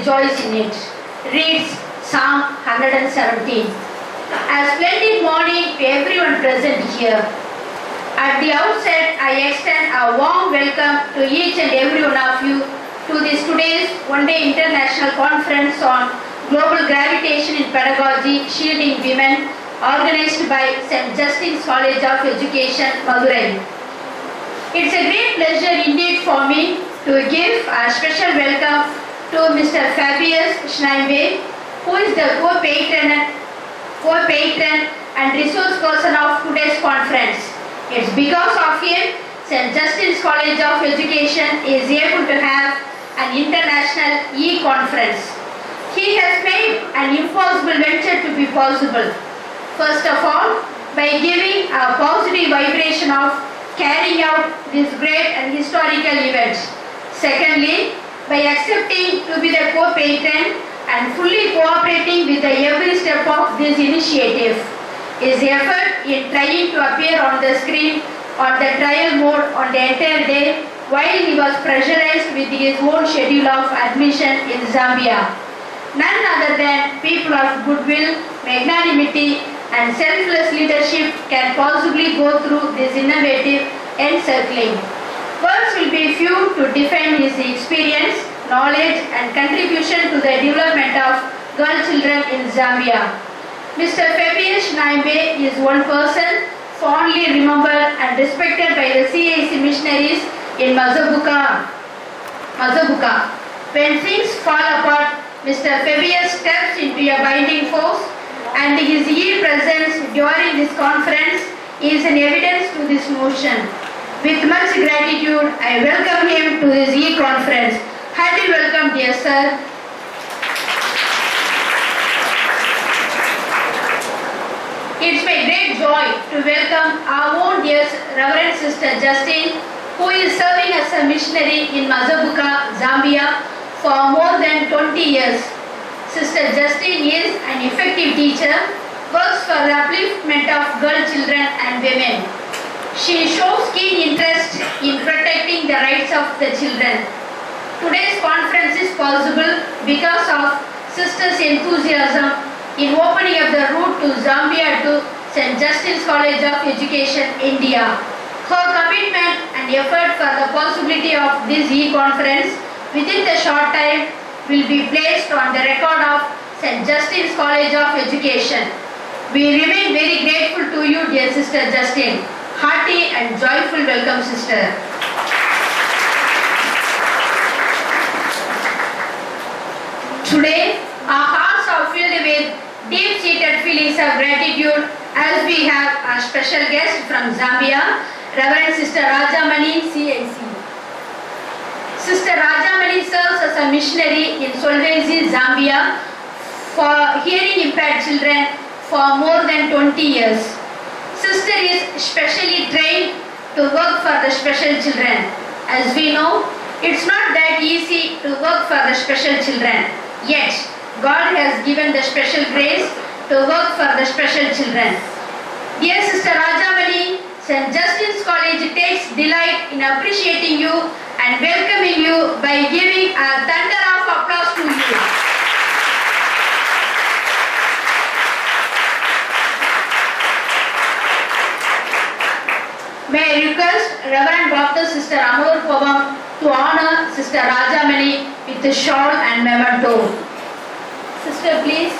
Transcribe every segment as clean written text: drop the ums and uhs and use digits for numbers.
rejoice in it. Reads Psalm 117. A splendid morning to everyone present here. At the outset, I extend a warm welcome to each and every one of you to this today's one-day international conference on global gravitation in pedagogy, shielding women, organized by St. Justine's College of Education, Madurai. It's a great pleasure indeed for me to give a special welcome to Mr. Fabius Schneibe, who is the co-patron and resource person of today's conference. It's because of him St. Justine's College of Education is able to have an international e-conference. He has made an impossible venture to be possible. First of all, by giving a positive vibration of carrying out this great and historical event. Secondly, by accepting to be the co-patron and fully cooperating with every step of this initiative. His effort in trying to appear on the screen on the trial mode on the entire day while he was pressurized with his own schedule of admission in Zambia. None other than people of goodwill, magnanimity and selfless leadership can possibly go through this innovative encircling. Words will be few to define his experience, knowledge and contribution to the development of girl children in Zambia. Mr. Fabius Schneibe is one person fondly remembered and respected by the CIC missionaries in Mazabuka. When things fall apart, Mr. Fabius steps into a binding force, and his presence during this conference is an evidence to this notion. With much gratitude, I welcome him to this e-conference. Hearty welcome, dear sir. It's my great joy to welcome our own dear Reverend Sister Justine, who is serving as a missionary in Mazabuka, Zambia for more than 20 years. Sister Justine is an effective teacher, works for the upliftment of girl children and women. She shows keen interest in protecting the rights of the children. Today's conference is possible because of Sister's enthusiasm in opening up the route to Zambia to St. Justine's College of Education, India. Her commitment and effort for the possibility of this e-conference within the short time will be placed on the record of St. Justine's College of Education. We remain very grateful to you, dear Sister Justine. Hearty and joyful welcome, Sister. Today, our hearts are filled with deep-seated feelings of gratitude as we have a special guest from Zambia, Reverend Sister Rajamani, CIC. Sister Rajamani serves as a missionary in Solwezi, Zambia for hearing impaired children for more than 20 years. Sister is specially trained to work for the special children. As we know, it's not that easy to work for the special children. Yet, God has given the special grace to work for the special children. Dear Sister Rajamani, St. Justine's College takes delight in appreciating you and welcoming you by giving a thunder of applause to you. May I request Reverend Dr. Sister Amur Pavam to honor Sister Rajamani with a shawl and memento. Sister, please.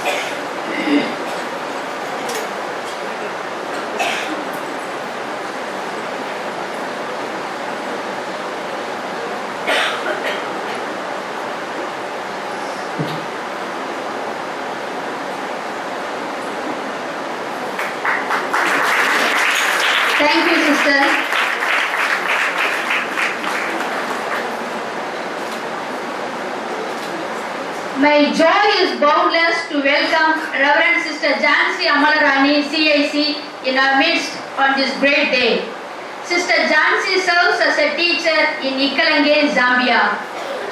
Thank you, Sister. My joy is boundless to welcome Reverend Sister Jansi Amalarani, CIC, in our midst on this great day. Sister Jansi serves as a teacher in Ikalange, Zambia.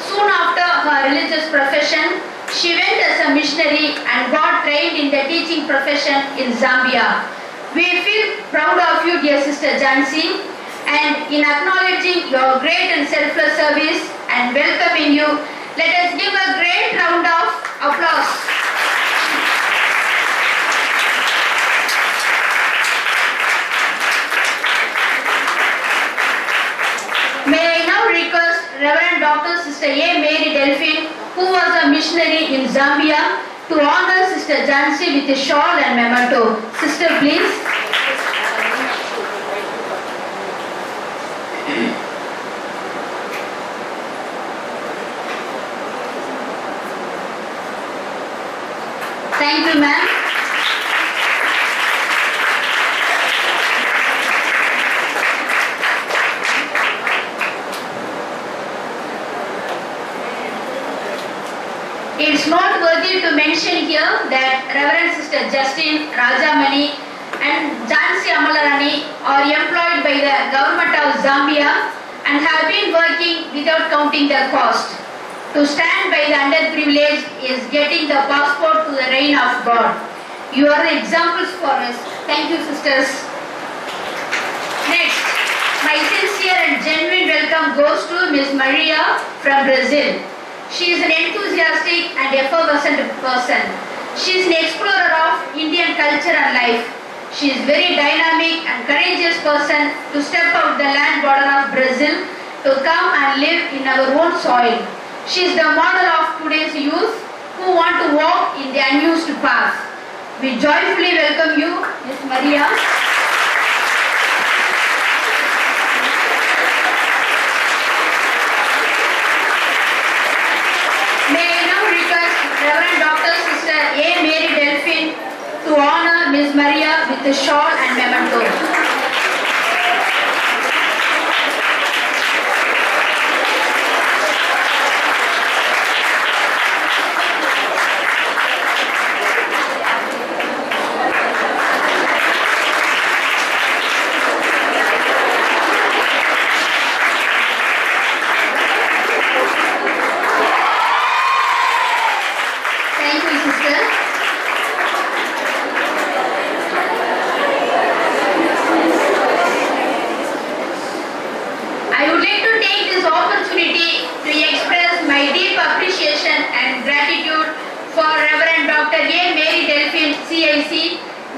Soon after her religious profession, she went as a missionary and got trained in the teaching profession in Zambia. We feel proud of you, dear Sister Jansi, and in acknowledging your great and selfless service and welcoming you, Let us give a great round of applause. May I now request Reverend Dr. Sister A. Mary Delphine, who was a missionary in Zambia, to honor Sister Jansi with a shawl and memento. Sister, please. Thank you, ma'am. It's noteworthy to mention here that Reverend Sister Justin Rajamani and Jansi Amalarani are employed by the government of Zambia and have been working without counting the cost. To stand by the underprivileged is getting the passport to the reign of God. You are the examples for us. Thank you, sisters. Next, my sincere and genuine welcome goes to Miss Maria from Brazil. She is an enthusiastic and effervescent person. She is an explorer of Indian culture and life. She is very dynamic and courageous person to step out the land border of Brazil to come and live in our own soil. She is the model of today's youth who want to walk in the unused path. We joyfully welcome you, Miss Maria. May I now request Reverend Dr. Sister A. Mary Delphine to honor Miss Maria with a shawl and memento.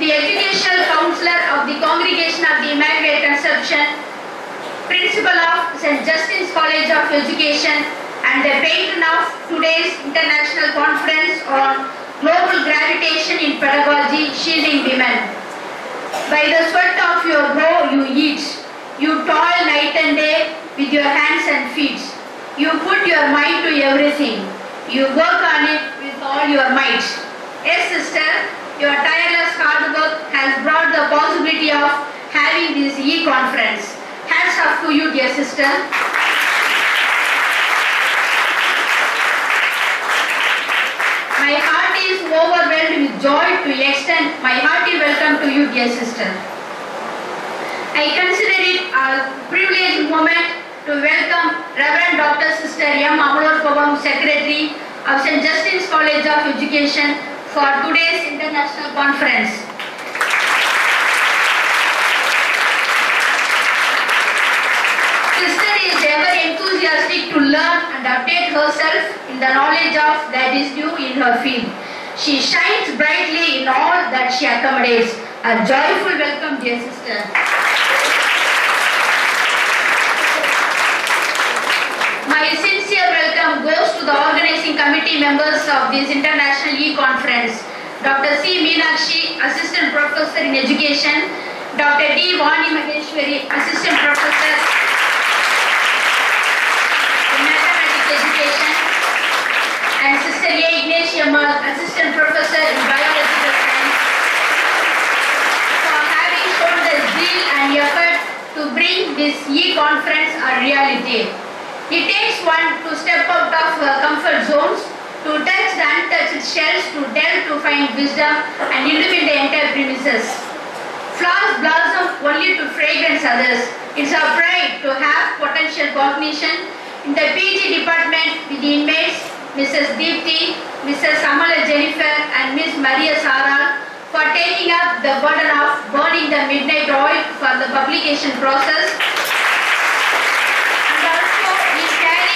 The Educational Counselor of the Congregation of the Immaculate Conception, Principal of St. Justin's College of Education, and the patron of today's International Conference on Global Gravitation in Pedagogy, Shielding Women. By the sweat of your brow you eat. You toil night and day with your hands and feet. You put your mind to everything. You work on it with all your might. Yes, sister, your tireless hard work has brought the possibility of having this e-conference. Hats off to you, dear sister. My heart is overwhelmed with joy to extend my hearty welcome to you, dear sister. I consider it a privileged moment to welcome Reverend Dr. Sister M. Amalorpabam, Secretary of St. Justin's College of Education, for today's international conference. Sister is ever enthusiastic to learn and update herself in the knowledge of that is new in her field. She shines brightly in all that she accommodates. A joyful welcome, dear sister. My sincere welcome goes to the organizing committee members of this international e-conference. Dr. C. Meenakshi, Assistant Professor in Education, Dr. D. Vani Maheshwari, Assistant Professor in Mathematics Education, and Sister A. Ignatiamal, Assistant Professor in Biological Science, for having shown the zeal and effort to bring this e-conference a reality. It takes one to step out of comfort zones, to touch the untouched shells, to delve to find wisdom and illumine the entire premises. Flowers blossom only to fragrance others. It's our pride to have potential cognition. In the PG department with the inmates, Mrs. Deepthi, Mrs. Amala Jennifer and Miss Maria Saral, for taking up the burden of burning the midnight oil for the publication process.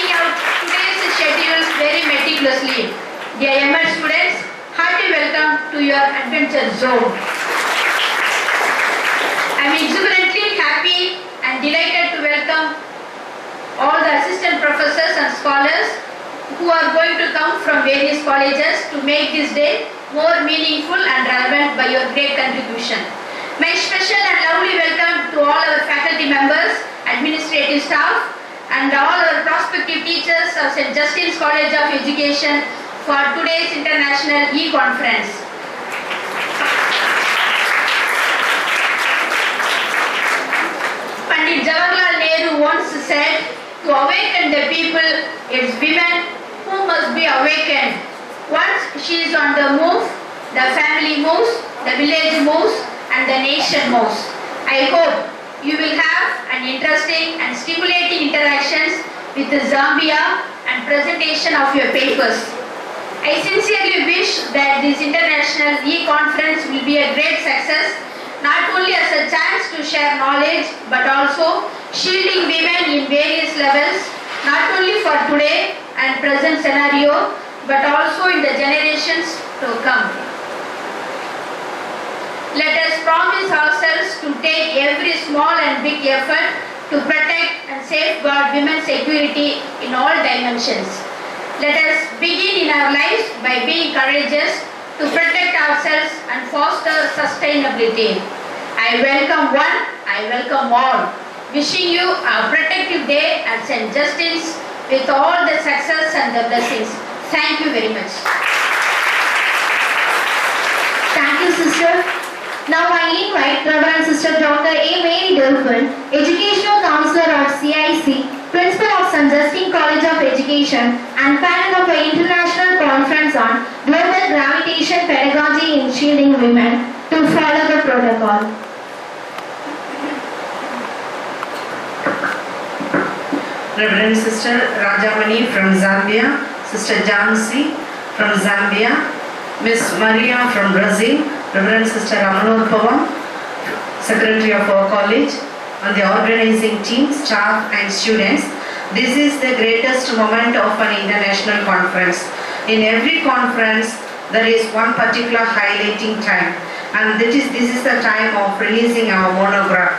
Out today's schedule very meticulously. Dear ML students, hearty welcome to your adventure zone. I am exuberantly happy and delighted to welcome all the assistant professors and scholars who are going to come from various colleges to make this day more meaningful and relevant by your great contribution. My special and lovely welcome to all our faculty members, administrative staff, and all our prospective teachers of St. Justin's College of Education for today's International E-Conference. Pandit Jawaharlal Nehru once said, "To awaken the people, it's women who must be awakened. Once she is on the move, the family moves, the village moves, and the nation moves." I hope you will have an interesting and stimulating interactions with Zambia and presentation of your papers. I sincerely wish that this International E-Conference will be a great success, not only as a chance to share knowledge, but also shielding women in various levels, not only for today and present scenario, but also in the generations to come. Let us promise ourselves to take every small and big effort to protect and safeguard women's security in all dimensions. Let us begin in our lives by being courageous to protect ourselves and foster sustainability. I welcome one, I welcome all. Wishing you a protective day at St. Justin's with all the success and the blessings. Thank you very much. Thank you, sister. Now I invite Reverend Sister Dr. A. Mary Delphin, Educational Counselor of CIC, Principal of St. Justin College of Education, and panel of an international conference on global gravitation pedagogy in shielding women, to follow the protocol. Reverend Sister Rajamani from Zambia, Sister Jansi from Zambia, Miss Maria from Brazil, Reverend Sister Ramanurpavam, Secretary of our college, and the organizing team, staff and students. This is the greatest moment of an international conference. In every conference, there is one particular highlighting time, and this is the time of releasing our monograph.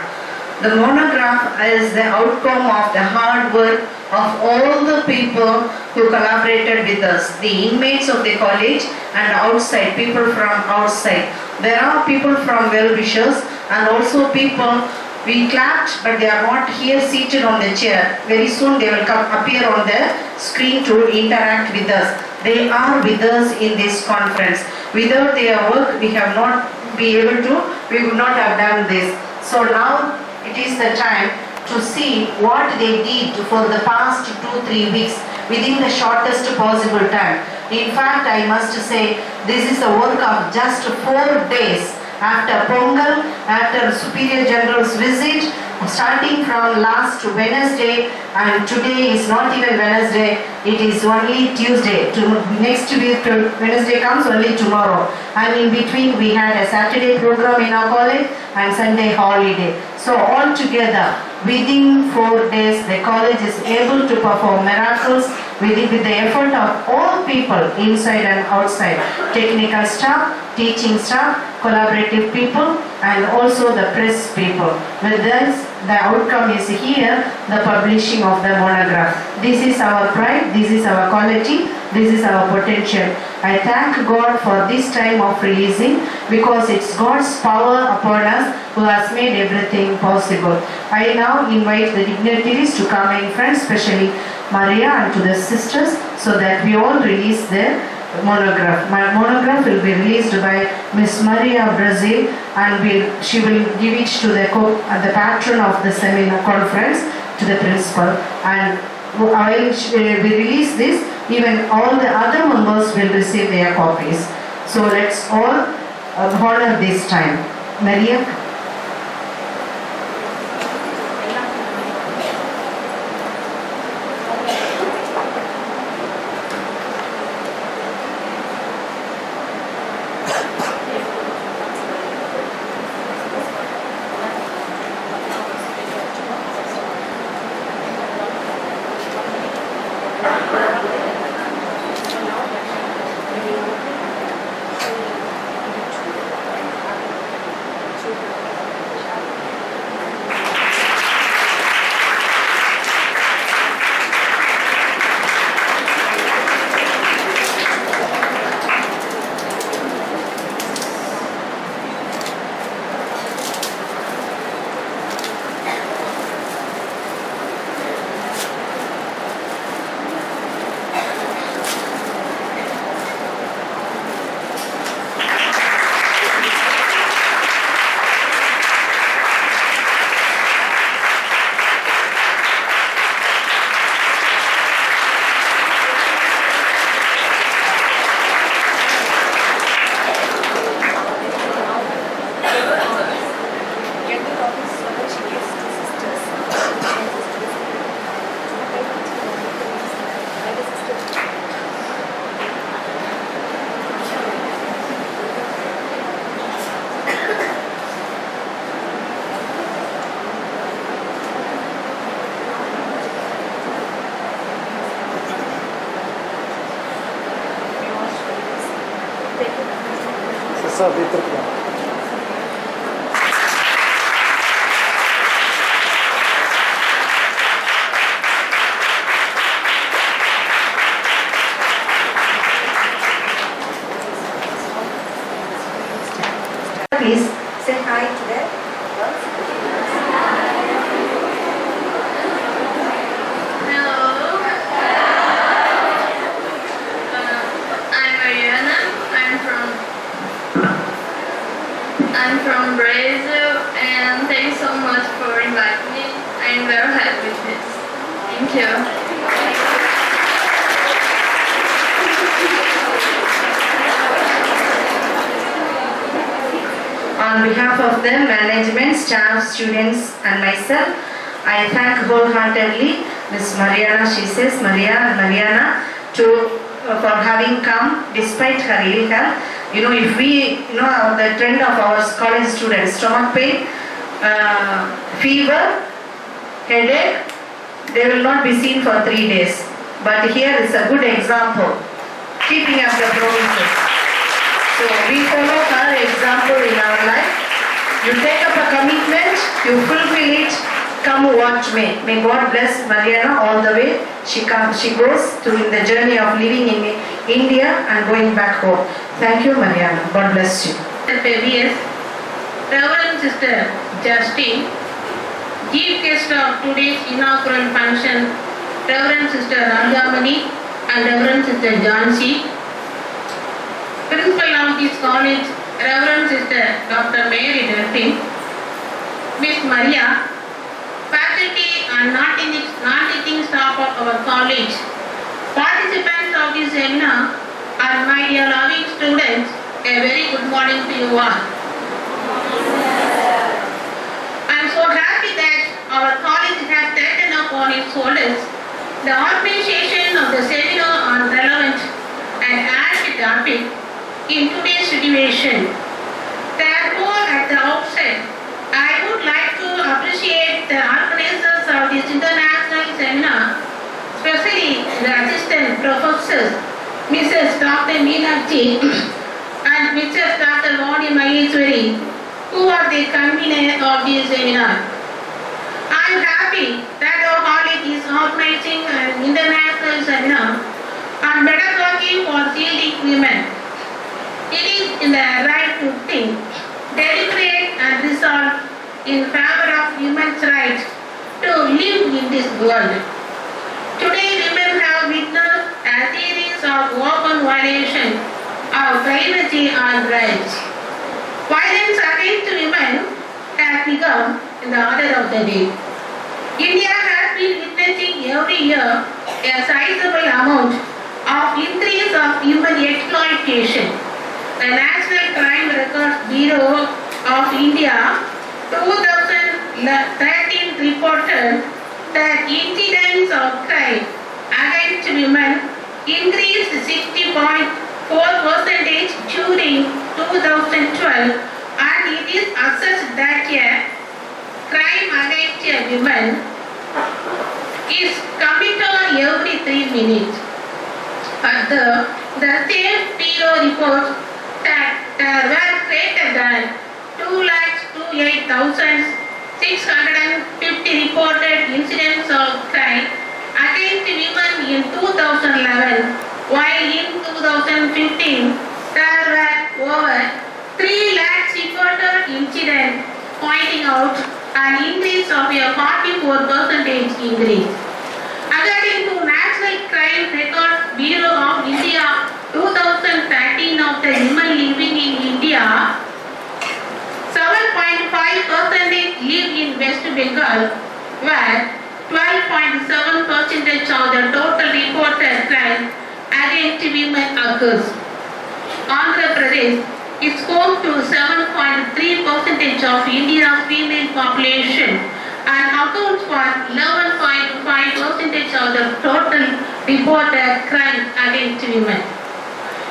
The monograph is the outcome of the hard work of all the people who collaborated with us, the inmates of the college and outside, people from outside. There are people from well-wishers and also people we clapped, but they are not here seated on the chair. Very soon they will appear on the screen to interact with us. They are with us in this conference. Without their work, we would not have done this. So now it is the time to see what they did for the past 2-3 weeks within the shortest possible time. In fact, I must say this is the work of just 4 days after Pongal, after Superior General's visit, starting from last Wednesday, and today is not even Wednesday, it is only Tuesday. Next week Wednesday comes only tomorrow, and in between we had a Saturday program in our college and Sunday holiday. So all together within 4 days the college is able to perform miracles with the effort of all people inside and outside, technical staff, teaching staff, collaborative people, and also the press people. With this, the outcome is here, the publishing of the monograph. This is our pride, this is our quality, this is our potential. I thank God for this time of releasing, because it's God's power upon us who has made everything possible. I now invite the dignitaries to come in front, especially Maria and to the sisters, so that we all release the monograph. My monograph will be released by Miss Maria of Brazil, and she will give it to the patron of the seminar conference, to the principal. And while we release this, even all the other members will receive their copies. So let's all honor this time. Maria. Sir அப்படி திருப்பி Please say hi to them. Hello. I'm Mariana. I'm from Brazil, and thanks so much for inviting me. I'm very happy with this. Thank you. On behalf of the management, staff, students and myself, I thank wholeheartedly Ms. Mariana, she says Mariana, for having come despite her ill health. You know, if we, the trend of our college students, stomach pain, fever, headache, they will not be seen for 3 days. But here is a good example, keeping up the promises. So we follow her example in our life. You take up a commitment, you fulfill it, come what may. May God bless Mariana all the way. She goes in the journey of living in India and going back home. Thank you, Mariana. God bless you. Reverend Sister Justine, Chief Guest of today's inaugural function, Reverend Sister Rajamani and Reverend Sister Jansi, Principal of this college, Reverend Sister Dr. Mary Delphine, Miss Maria, faculty and non-teaching staff of our college, participants of this seminar, and my dear loving students, a very good morning to you all. I am so happy that our college has taken up on its shoulders the organization of the seminar on relevant and accurate topic in today's situation. Therefore, at the outset, I would like to appreciate the organizers of this international seminar, especially the assistant professors, Mrs. Dr. Meenakshi and Mrs. Dr. Vani Maheshwari, who are the conveners of this seminar. I am happy that our college is organizing an international seminar on pedagogy for shielding women. It is in the right to think, deliberate and resolve in favor of women's rights to live in this world. Today, women have witnessed a series of open violations of privacy and rights. Violence against women has become the order of the day. India has been witnessing every year a sizable amount of increase of human exploitation. The National Crime Records Bureau of India 2013 reported that incidents of crime against women increased 60.4% during 2012, and it is assessed that crime against a woman is committed every 3 minutes. But the same bureau reports that there were greater than 228,650 reported incidents of crime against women in 2011, while in 2015 there were over 3 lakh reported incidents, pointing out an increase of a 44% increase. According to National Crime Records Bureau of India 2013 of the women living in India, 7.5% live in West Bengal, where 12.7% of the total reported crime against women occurs. Andhra Pradesh is home to 7.3% of India's female population and accounts for 11.5% of the total reported crime against women.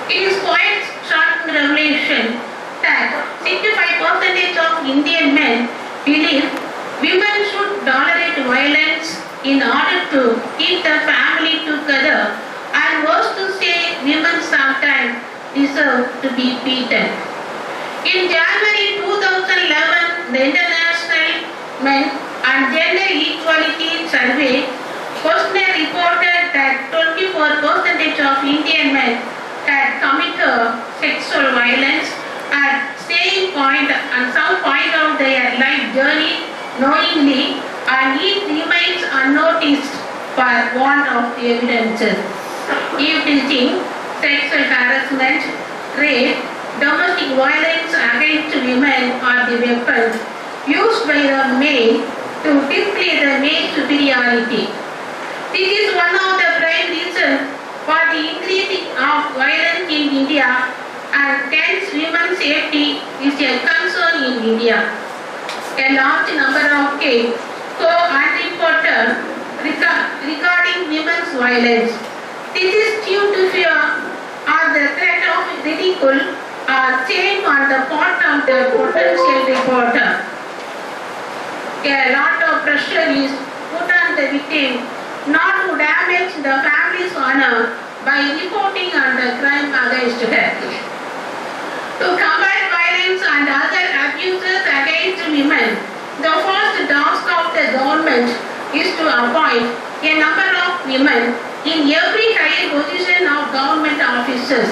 It is quite shocking revelation that 65% of Indian men believe women should tolerate violence in order to keep the family together, and worse to say, women sometimes deserve to be beaten. In January 2011, the International Men and Gender Equality Survey questionnaire reported that 24% of Indian men had committed sexual violence at some point of their life journey knowingly, and it remains unnoticed for want of evidences. Evening, sexual harassment, rape, domestic violence against women are the weapons used by the male to display the male superiority. This is one of the prime reasons for the increasing of violence in India, and hence women's safety is a concern in India. A large number of cases go unreported regarding women's violence. This is due to fear or the threat of ridicule or shame on the part of the potential reporter. A lot of pressure is put on the victim not to damage the family's honor by reporting on the crime against her. To combat violence and other abuses against women, the first task of the government is to appoint a number of women in every higher position of government offices.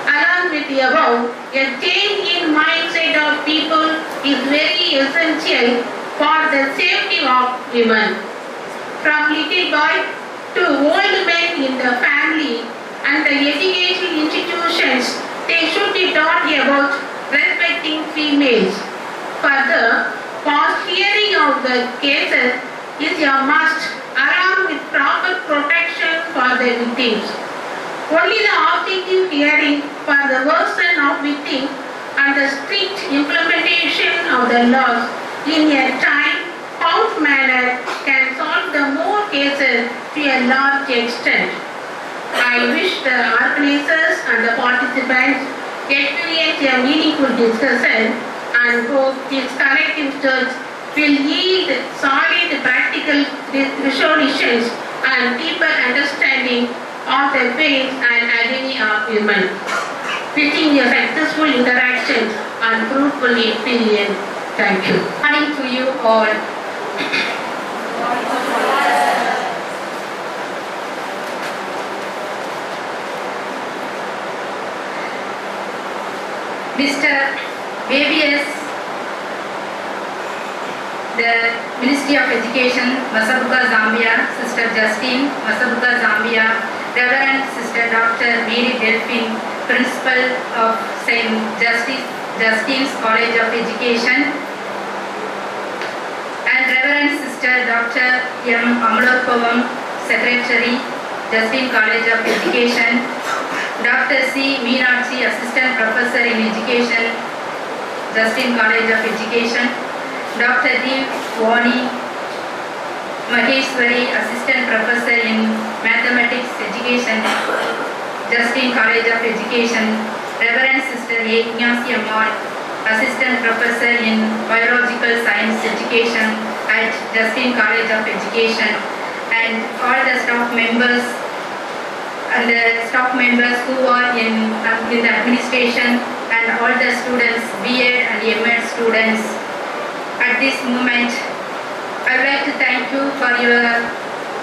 Along with the above, a change in mindset of people is very essential for the safety of women. From little boy to old men in the family and the educational institutions, they should be taught about respecting females. Further, fast hearing of the cases is a must, along with proper protection for the victims. Only the objective hearing for the version of victims and the strict implementation of the laws in a time-bound manner can solve the more cases to a large extent. I wish the organizers and the participants experience a meaningful discussion and hope this collective search will yield solid practical resolutions and deeper understanding of the pain and agony of women. Wishing you successful interactions and fruitful experience. Thank you. Morning to you all. Mr. Babies, the Ministry of Education, Masabuka, Zambia, Sister Justine, Masabuka, Zambia, Reverend Sister Dr. Mary Delphine, Principal of St. Justine's College of Education, and Reverend Sister Dr. M. Amalokpavam, Secretary, Justine College of Education, Dr. C. Meenakshi, Assistant Professor in Education, Justine College of Education, Dr. D. Vani Maheshwari, Assistant Professor in Mathematics Education, Justine College of Education, Reverend Sister A. Ignacy Ammal, Assistant Professor in Biological Science Education at Justine College of Education, and all the staff members who are in the administration, and all the students, B.Ed and M.Ed students. At this moment, I would like to thank you for your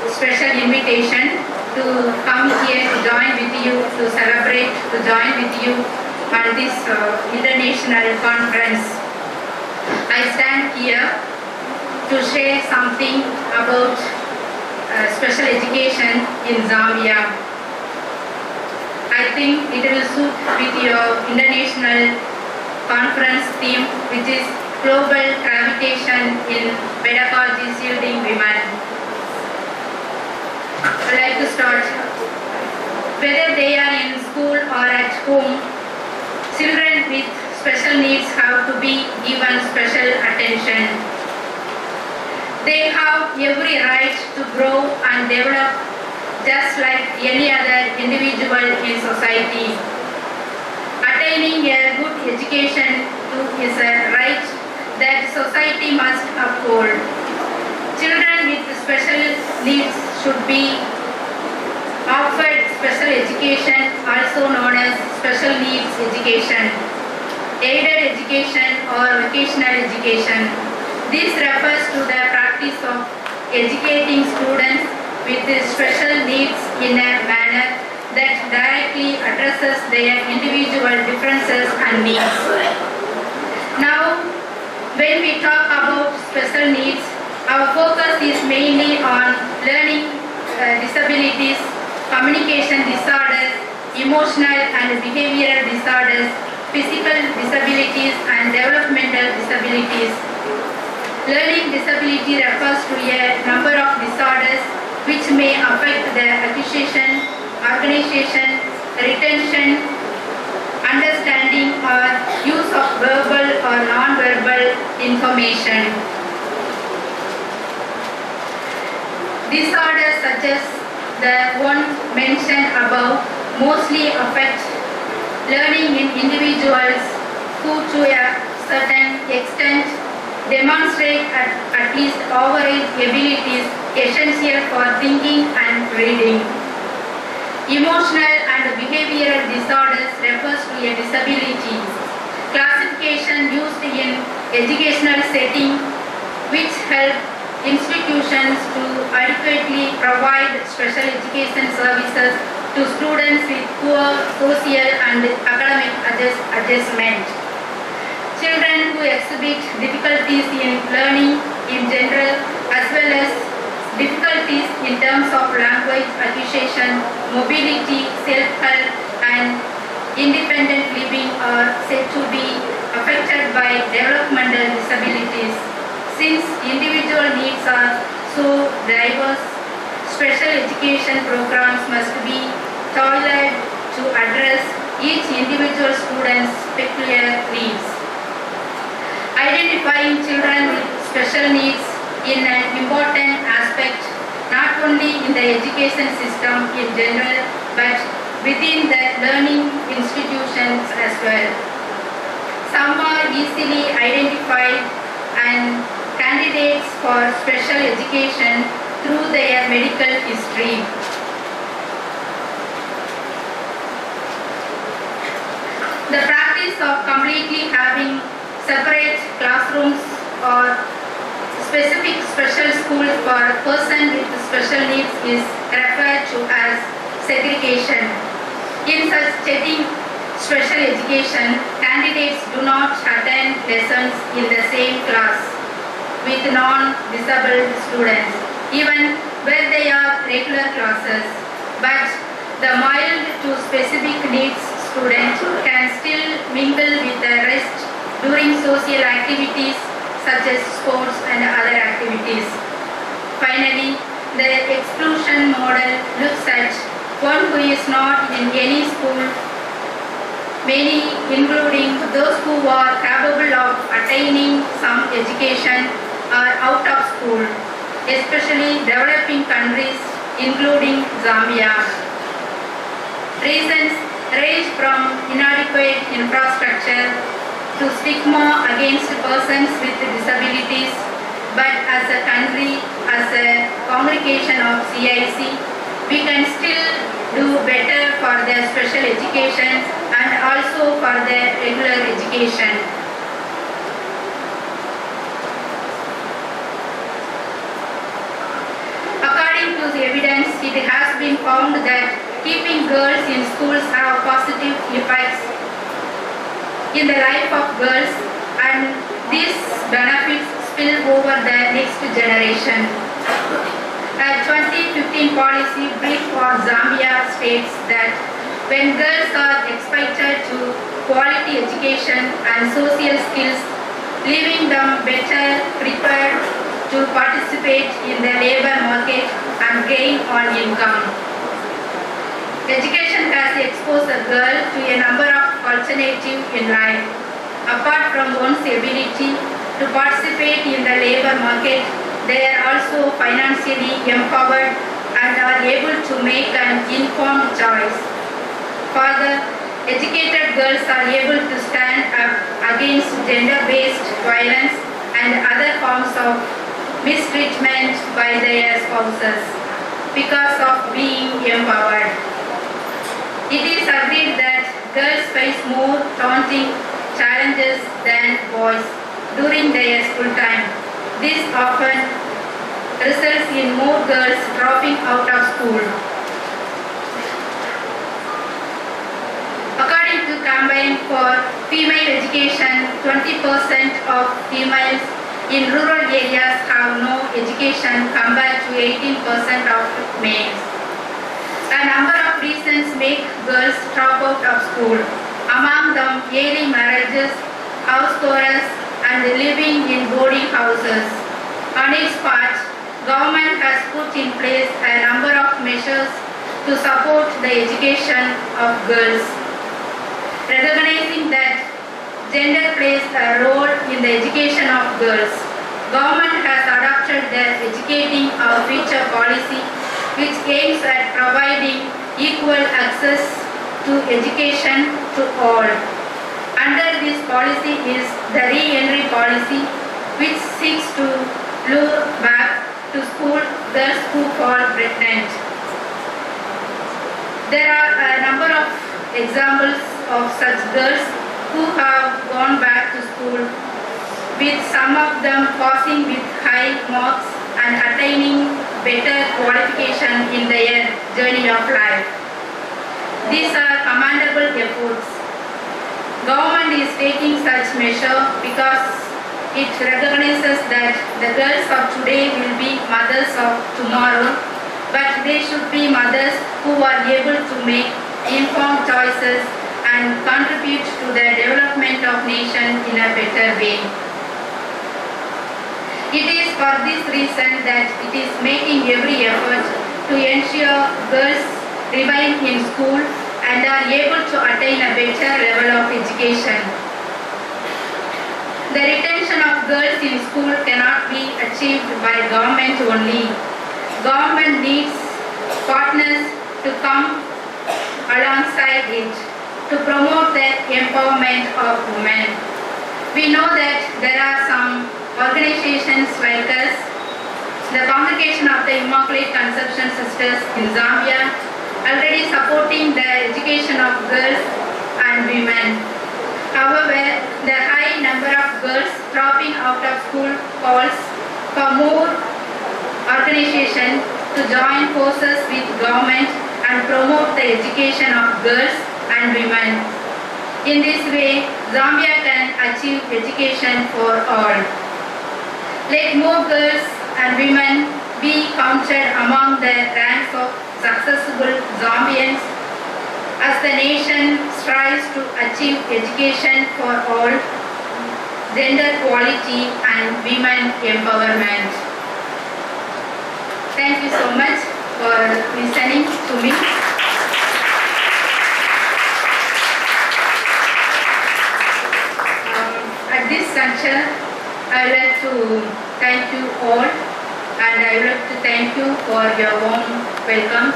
special invitation to come here to join with you, to celebrate, to join with you on this international conference. I stand here to share something about special education in Zambia. I think it will suit with your international conference theme, which is Global Gravitation in Pedagogy Shielding Women. I'd like to start. Whether they are in school or at home, children with special needs have to be given special attention. They have every right to grow and develop just like any other individual in society. Attaining a good education is a right that society must uphold. Children with special needs should be offered special education, also known as special needs education. aided education or vocational education. This refers to the practice of educating students with special needs in a manner that directly addresses their individual differences and needs. Now, when we talk about special needs, our focus is mainly on learning disabilities, communication disorders, emotional and behavioral disorders, physical disabilities and developmental disabilities. Learning disability refers to a number of disorders which may affect the acquisition, organization, retention, understanding or use of verbal or non-verbal information. Disorders such as the one mentioned above mostly affect learning in individuals who to a certain extent demonstrate at least average abilities essential for thinking and reading. Emotional and behavioral disorders refers to a disability classification used in educational setting which help institutions to adequately provide special education services to students with poor social and academic adjustment. Children who exhibit difficulties in learning in general as well as difficulties in terms of language acquisition, mobility, self-help and independent living are said to be affected by developmental disabilities. Since individual needs are so diverse, special education programs must be tailored to address each individual student's peculiar needs. Identifying children with special needs is an important aspect not only in the education system in general but within the learning institutions as well. Some are easily identified and candidates for special education through their medical history. The practice of completely having separate classrooms or specific special schools for a person with special needs is referred to as segregation. In such setting, special education candidates do not attend lessons in the same class with non-disabled students, even where they are regular classes. But the mild to specific needs student can still mingle with the rest during social activities such as sports and other activities. Finally, the exclusion model looks at one who is not in any school, many including those who are capable of attaining some education are out of school, especially developing countries including Zambia. Reasons range from inadequate infrastructure to stigma against persons with disabilities, but as a country, as a congregation of CIC, we can still do better for their special education and also for their regular education. According to the evidence, it has been found that keeping girls in schools have positive effects in the life of girls and these benefits spill over the next generation. A 2015 policy brief for Zambia states that when girls are expected to quality education and social skills, leaving them better prepared to participate in the labor market and gain on income. Education has exposed a girl to a number of alternatives in life. Apart from one's ability to participate in the labor market, they are also financially empowered and are able to make an informed choice. Further, educated girls are able to stand up against gender-based violence and other forms of mistreatment by their spouses because of being empowered. It is agreed that girls face more daunting challenges than boys during their school time. This often results in more girls dropping out of school. According to campaign for female education, 20% of females in rural areas have no education compared to 18% of males. A number of reasons make girls drop out of school. Among them, early marriages, house chorus, and living in boarding houses. On its part, government has put in place a number of measures to support the education of girls. Recognizing that gender plays a role in the education of girls, government has adopted the Educating Our Future policy, which aims at providing equal access to education to all. Under this policy is the re-entry policy, which seeks to lure back to school girls who fall pregnant. There are a number of examples of such girls who have gone back to school, with some of them passing with high marks and attaining better qualification in their journey of life. These are commendable efforts. Government is taking such measure because it recognizes that the girls of today will be mothers of tomorrow, but they should be mothers who are able to make informed choices and contribute to the development of nation in a better way. It is for this reason that it is making every effort to ensure girls remain in school and are able to attain a better level of education. The retention of girls in school cannot be achieved by government only. Government needs partners to come alongside it to promote the empowerment of women. We know that there are some organizations like us, the Congregation of the Immaculate Conception Sisters in Zambia, already supporting the education of girls and women. However, the high number of girls dropping out of school calls for more organizations to join forces with government and promote the education of girls and women. In this way, Zambia can achieve education for all. Let more girls and women be counted among the ranks of successful Zambians as the nation strives to achieve education for all, gender equality and women empowerment. Thank you so much for listening to me. At this juncture, I would like to thank you all, and I would like to thank you for your warm welcome.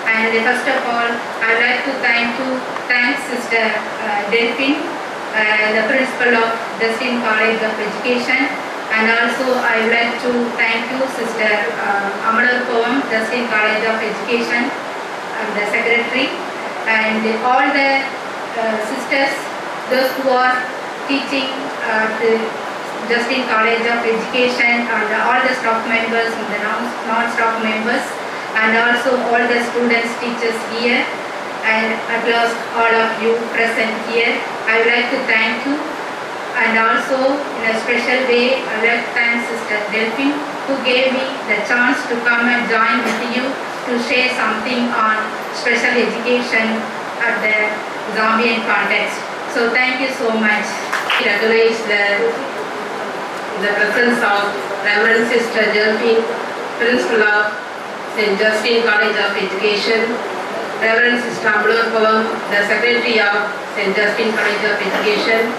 And first of all, I would like to thank Sister Delphine, the principal of Justin College of Education, and also I would like to thank you, Sister Amadurpom, Justin College of Education, the secretary, and all the sisters, those who are teaching at the Justin College of Education, and all the staff members and the non-staff members, and also all the students, teachers here, and at last all of you present here. I would like to thank you, and also in a special way I would like to thank Sister Delphine, who gave me the chance to come and join with you to share something on special education at the Zambian context. So thank you so much. We recognize the presence of Reverend Sister Delphine, Principal of St. Justin College of Education, Reverend Sister Amadurpom, the Secretary of St. Justin College of Education,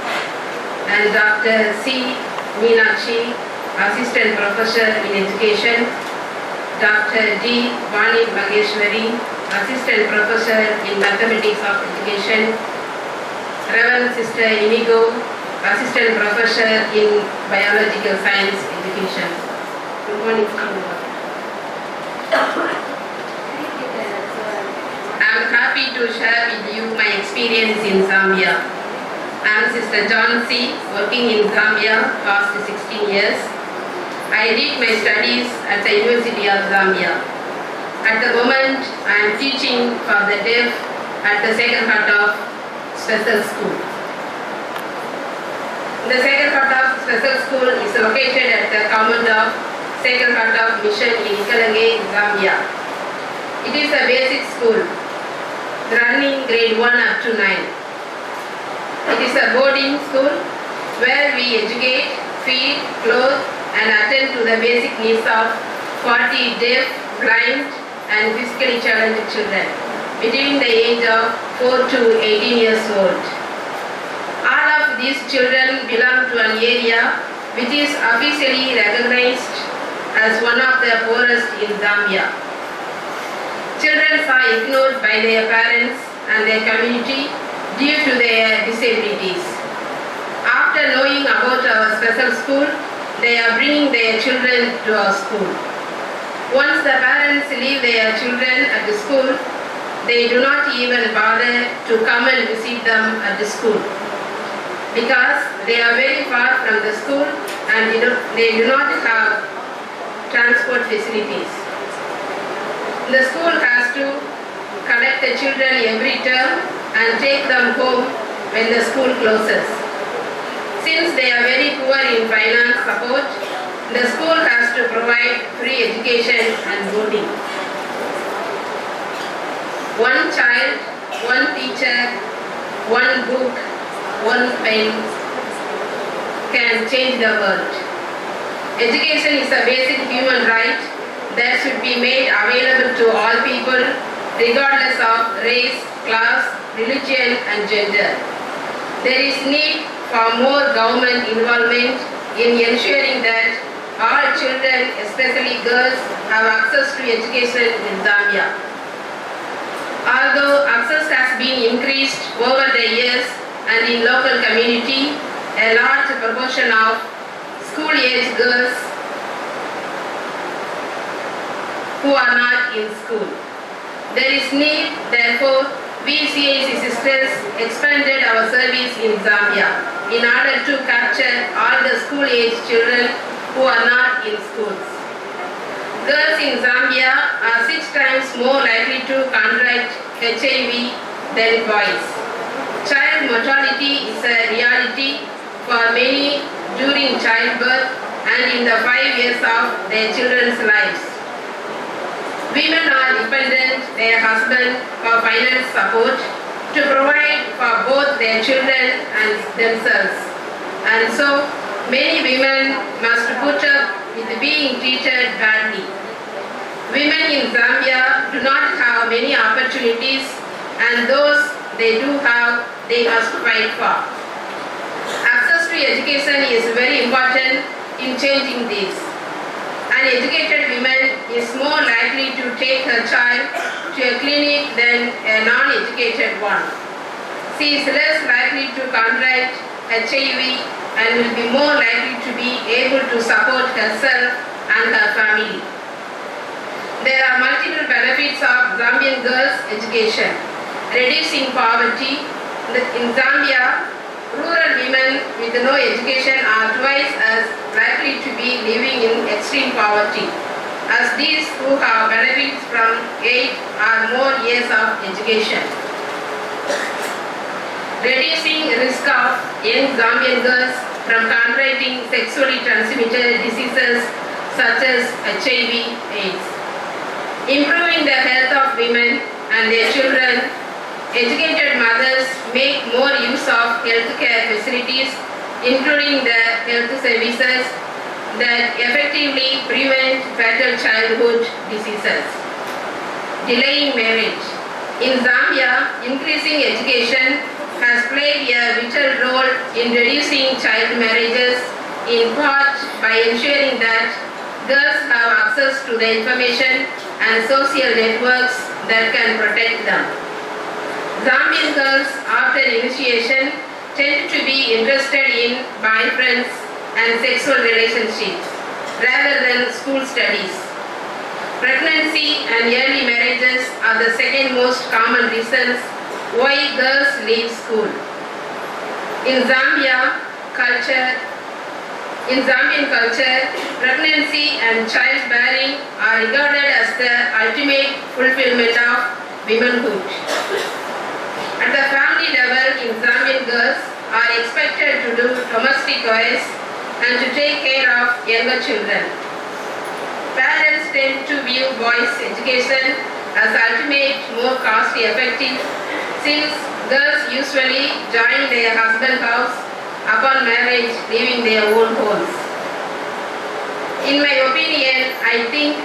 and Dr. C. Meenakshi, Assistant Professor in Education, Dr. D. Vani Mageshwari, Assistant Professor in Mathematics of Education, Reverend Sister Inigo, Assistant Professor in Biological Science Education. Good morning. I am happy to share with you my experience in Zambia. I am Sister John C, working in Zambia past 16 years. I did my studies at the University of Zambia. At the moment, I am teaching for the deaf at the Sacred Heart of Special School. The Sacred Heart of Special School is located at the command of Sacred Heart of Mission in Ikalange, Zambia. It is a basic school, running grade 1 up to 9. It is a boarding school where we educate, feed, clothe, and attend to the basic needs of 40 deaf, blind, and physically challenged children between the age of 4 to 18 years old. All of these children belong to an area which is officially recognized as one of the poorest in Zambia. Children are ignored by their parents and their community due to their disabilities. After knowing about our special school, they are bringing their children to our school. Once the parents leave their children at the school, they do not even bother to come and visit them at the school because they are very far from the school and they do not have transport facilities. The school has to collect the children every term and take them home when the school closes. Since they are very poor in finance support, the school has to provide free education and boarding. One child, one teacher, one book, one pen can change the world. Education is a basic human right that should be made available to all people regardless of race, class, religion and gender. There is need for more government involvement in ensuring that all children, especially girls, have access to education in Zambia. Although access has been increased over the years and in local community, a large proportion of school-age girls who are not in school. There is need, therefore, we CIC sisters expanded our service in Zambia in order to capture all the school-age children who are not in schools. Girls in Zambia are 6 times more likely to contract HIV than boys. Child mortality is a reality for many during childbirth and in the 5 years of their children's lives. Women are dependent their husband for finance support to provide for both their children and themselves. And so, many women must put up with being treated badly. Women in Zambia do not have many opportunities, and those they do have, they must fight for. Access to education is very important in changing this. An educated woman is more likely to take her child to a clinic than a non-educated one. She is less likely to contract HIV and will be more likely to be able to support herself and her family. There are multiple benefits of Zambian girls' education. Reducing poverty. In Zambia, rural women with no education are twice as likely to be living in extreme poverty, as these who have benefits from 8 or more years of education. Reducing risk of young Zambian girls from contracting sexually transmitted diseases such as HIV/AIDS. Improving the health of women and their children. Educated mothers make more use of healthcare facilities, including the health services that effectively prevent fatal childhood diseases. Delaying marriage. In Zambia, increasing education has played a vital role in reducing child marriages, in part by ensuring that girls have access to the information and social networks that can protect them. Zambian girls, after initiation, tend to be interested in boyfriends and sexual relationships rather than school studies. Pregnancy and early marriages are the second most common reasons why girls leave school. In Zambian culture, pregnancy and childbearing are regarded as the ultimate fulfillment of womanhood. At the family level in Zambian, girls are expected to do domestic chores and to take care of younger children. Parents tend to view boys' education as ultimate, more cost-effective, since girls usually join their husband's house upon marriage, leaving their own homes. In my opinion, I think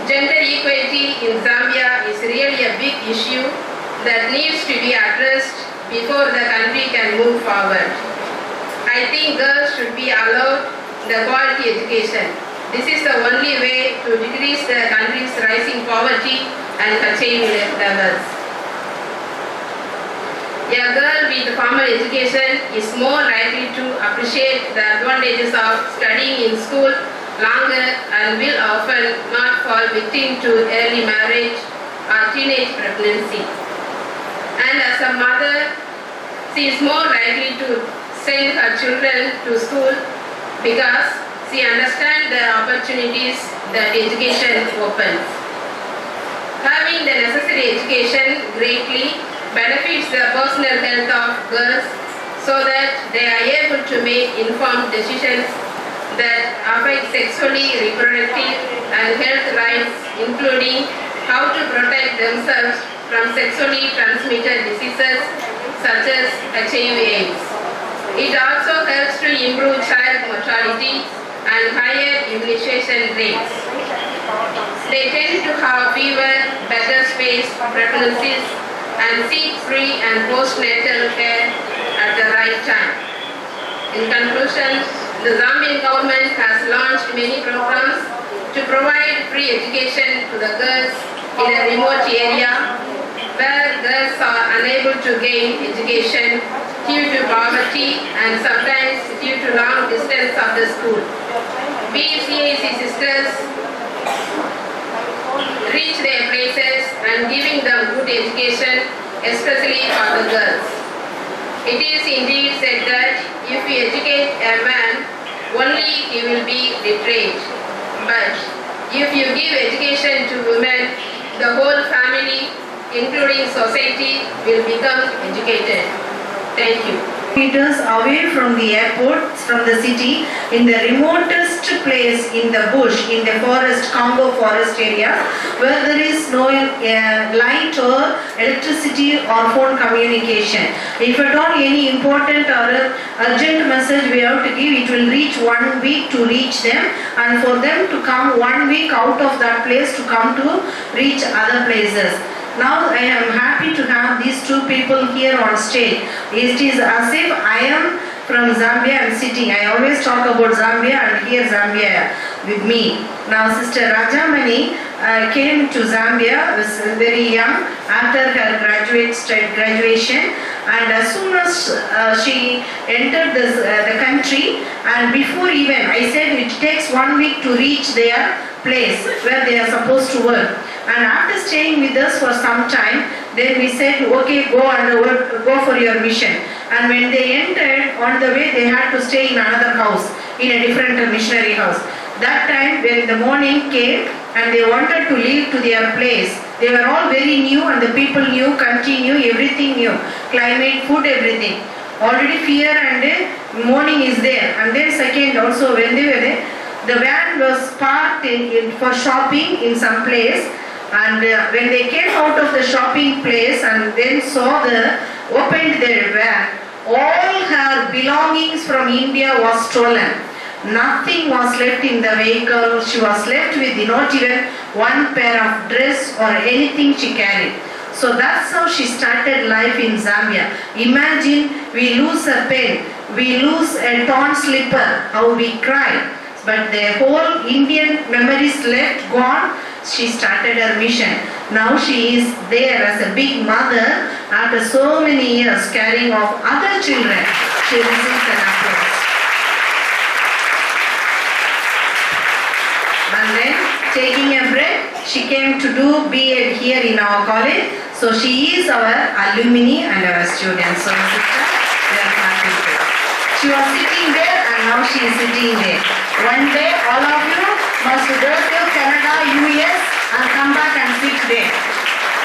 gender equality in Zambia is really a big issue that needs to be addressed before the country can move forward. I think girls should be allowed the quality education. This is the only way to decrease the country's rising poverty and achievement levels. A girl with formal education is more likely to appreciate the advantages of studying in school longer and will often not fall victim to early marriage or teenage pregnancy. And as a mother, she is more likely to send her children to school because she understands the opportunities that education opens. Having the necessary education greatly benefits the personal health of girls so that they are able to make informed decisions that affect sexually reproductive and health rights, including how to protect themselves from sexually transmitted diseases such as HIV/AIDS. It also helps to improve child mortality and higher immunization rates. They tend to have fewer, better spaced pregnancies and seek pre- and postnatal care at the right time. In conclusion, the Zambian government has launched many programs to provide free education to the girls in a remote area where girls are unable to gain education due to poverty and sometimes due to long distance of the school. We CAC sisters reach their places and giving them good education, especially for the girls. It is indeed said that if we educate a man, only he will be literate. But if you give education to women, the whole family, including society, will become educated. Thank you. Meters away from the airport, from the city, in the remotest place in the bush, in the forest, Congo forest area, where there is no light or electricity or phone communication. If at all any important or urgent message we have to give, it will reach 1 week to reach them, and for them to come 1 week out of that place to come to reach other places. Now I am happy to have these two people here on stage. It is as if I am from Zambia and sitting. I always talk about Zambia and here Zambia with me. Now Sister Rajamani came to Zambia, was very young, after her graduation, and as soon as she entered the country, and before even, I said it takes 1 week to reach their place where they are supposed to work. And after staying with us for some time, then we said, okay, go for your mission. And when they entered, on the way they had to stay in another house, in a different missionary house. That time when the morning came and they wanted to leave to their place, they were all very new and the people knew, country knew, everything new, climate, food, everything. Already fear and mourning is there. And then second also when they were there, the van was parked for shopping in some place. And when they came out of the shopping place and then opened their van, all her belongings from India was stolen. Nothing was left in the vehicle. She was left with not even one pair of dress or anything she carried. So that's how she started life in Zambia. Imagine we lose a pen, we lose a torn slipper, how we cry. But the whole Indian memories left, gone. She started her mission. Now she is there as a big mother after so many years caring of other children. She receives an applause. And then taking a break, she came to do B.Ed here in our college. So she is our alumni and our student. So sister, we are happy to. She was sitting there and now she is sitting there. One day all of you must go to Canada, US and come back and sit there.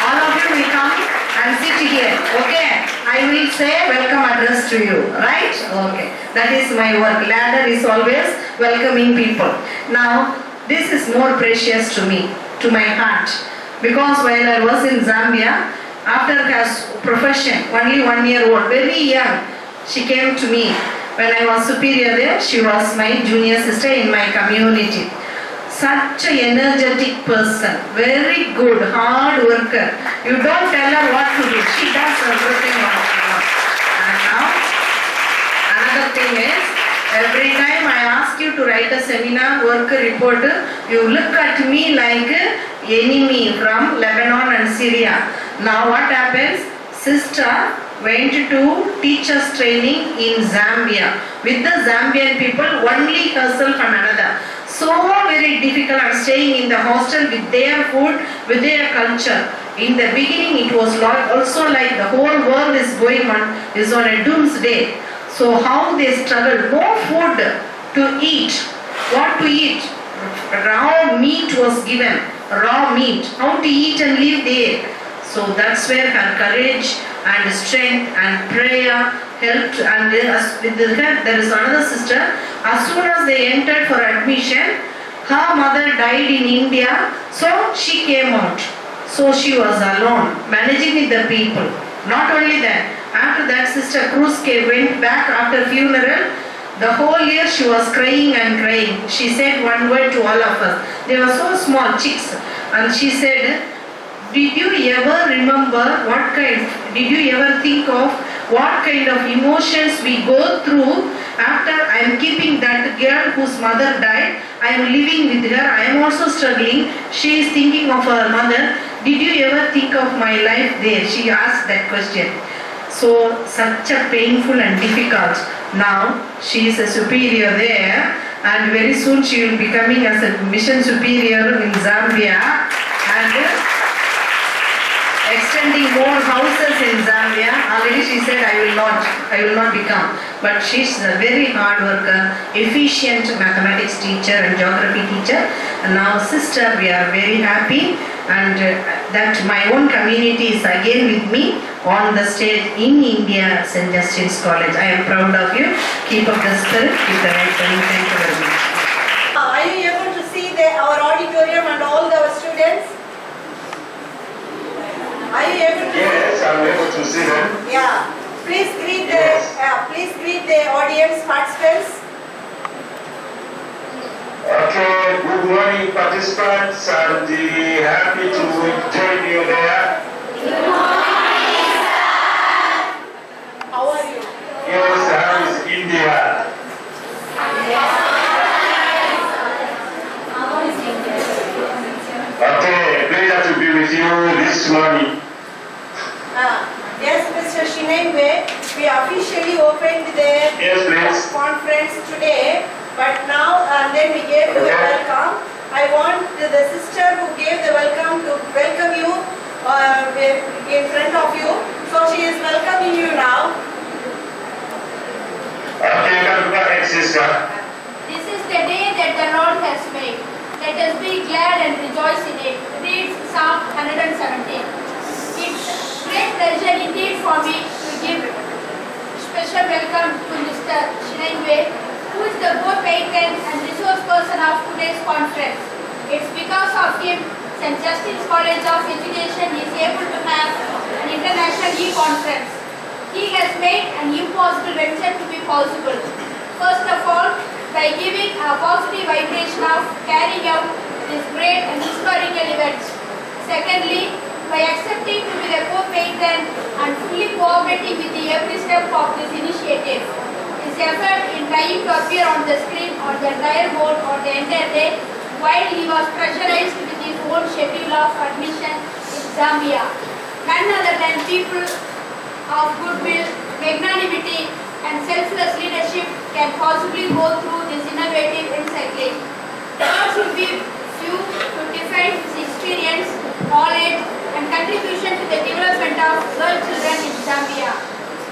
All of you will come and sit here. Okay? I will say welcome address to you. Right? Okay. That is my work. Ladder is always welcoming people. Now, this is more precious to me, to my heart. Because while I was in Zambia, after her profession, only 1 year old, very young, she came to me. When I was superior there, she was my junior sister in my community. Such an energetic person, very good, hard worker. You don't tell her what to do, she does everything what she wants. And now, another thing is, every time I ask you to write a seminar work report, you look at me like enemy from Lebanon and Syria. Now what happens? Sister went to teachers training in Zambia with the Zambian people, only herself and another. So very difficult and staying in the hostel with their food, with their culture. In the beginning it was also like the whole world is going on, is on a doomsday. So how they struggled, no food to eat. What to eat? Raw meat was given, raw meat. How to eat and live there? So that's where her courage and strength and prayer helped. And with her, there is another sister. As soon as they entered for admission, her mother died in India, so she came out. So she was alone, managing with the people. Not only that, after that sister Cruz went back after funeral. The whole year she was crying and crying. She said one word to all of us. They were so small chicks, and she said, did you ever remember did you ever think of what kind of emotions we go through after I am keeping that girl whose mother died? I am living with her, I am also struggling. She is thinking of her mother. Did you ever think of my life there? She asked that question. So, such a painful and difficult. Now, she is a superior there, and very soon she will be coming as a mission superior in Zambia and extending more houses in Zambia. Already she said, I will not become. But she's a very hard worker, efficient mathematics teacher and geography teacher. And now sister, we are very happy, and that my own community is again with me on the stage in India, St. Justin's College. I am proud of you. Keep up the spirit, keep the right running. Thank you very much. Are you able to see our auditorium and all our students? Are you able to? Yes, I'm able to see them. Yeah. Please greet the audience participants. Okay, good morning participants, and happy to join you there. Good morning, sir. How are you? Yes, how is India? Okay, pleasure to be with you this morning. Yes, Mr. Shinengwe, we officially opened the conference today, but now and then we gave you a welcome. I want the sister who gave the welcome to welcome you in front of you. So she is welcoming you now. Okay, come back, sister. This is the day that the Lord has made. Let us be glad and rejoice in it. Reads Psalm 117. It's great pleasure indeed for me to give special welcome to Mr. Shinengwe, who is the co-patron and resource person of today's conference. It's because of him St. Justin's College of Education is able to have an international e-conference. He has made an impossible venture to be possible. First of all, by giving a positive vibration of carrying out this great and historical event. Secondly, by accepting to be the co-patron and fully cooperating with every step of this initiative. His effort in trying to appear on the screen or the entire board or the entire day while he was pressurized with his own schedule of admission in Zambia. None other than people of goodwill, magnanimity and selfless leadership can possibly go through this innovative encyclopedia. There should be few to define his experience, knowledge and contribution to the development of girl children in Zambia.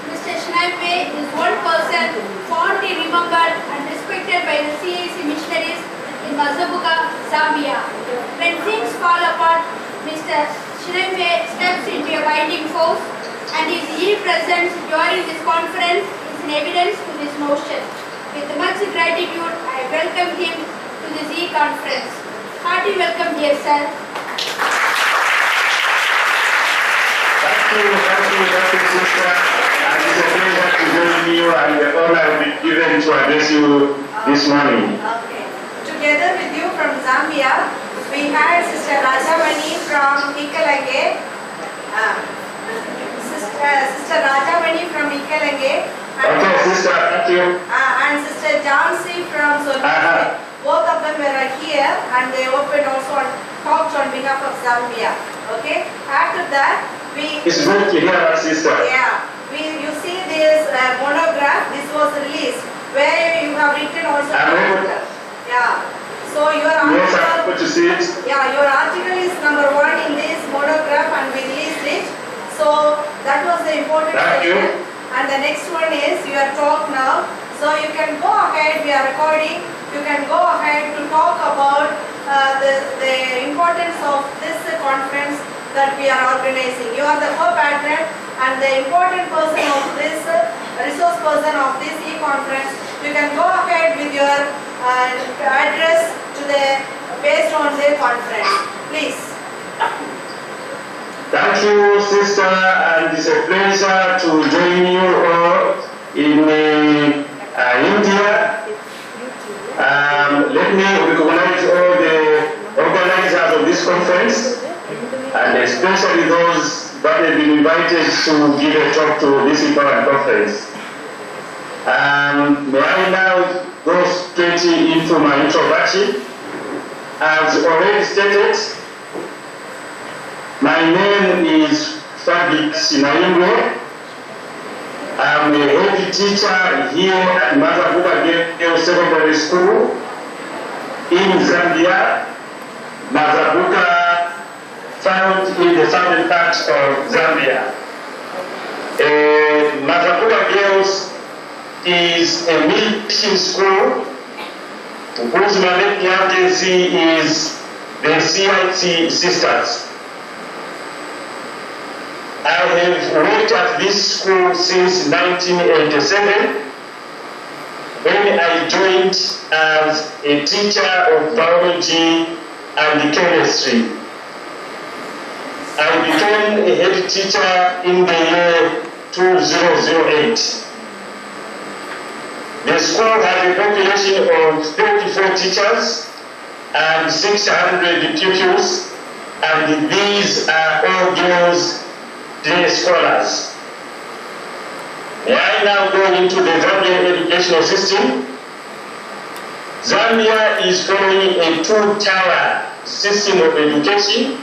Mr. Shinengwe Shilingwe is one person fondly remembered and respected by the CAC missionaries in Mazabuka, Zambia. When things fall apart, Mr. Shilingwe steps into a binding force, and his e-presence during this conference is an evidence to this notion. With much gratitude, I welcome him to this e-conference. Hearty welcome, dear sir. Thank you, sister. And it's a pleasure to join you and the honor I've been given to address you this morning. Okay. Together with you from Zambia, we had Sister Rajamani from Ikalange. Sister Rajamani from Ikalange. Okay, sister, thank you. And Sister Jansi from Solomon. Both of them were here and they opened also and talked on behalf of Zambia. Okay. After that, It's good to hear our sister. yeah, you see this monograph. This was released where you have written also. Yeah. So your Yes, I'm article. good to see it. Yeah, your article is number 1 in this monograph and we released it. So that was the important Thank you. section. And the next one is your talk now. So you can go ahead, we are recording. You can go ahead to talk about the importance of this conference that we are organizing. You are the co-patron and the important person of this, resource person of this e-conference. You can go ahead with your address to based on the conference. Please. Thank you, sister, and it's a pleasure to join you all in India. Let me recognize all the organizers of this conference, and especially those that have been invited to give a talk to this important conference. May I now go straight into my introduction. As already stated, my name is Fabi Sinaimwe. I'm a head teacher here at Mazabuka Girls Secondary School in Zambia. Mazabuka, found in the southern part of Zambia. Mazabuka Girls is a mission school whose managing agency is the CIC Sisters. I have worked at this school since 1987 when I joined as a teacher of biology and chemistry. I became a head teacher in the year 2008. The school has a population of 34 teachers and 600 pupils, and these are all girls day scholars. May I now go into the Zambian educational system? Zambia is following a two-tier system of education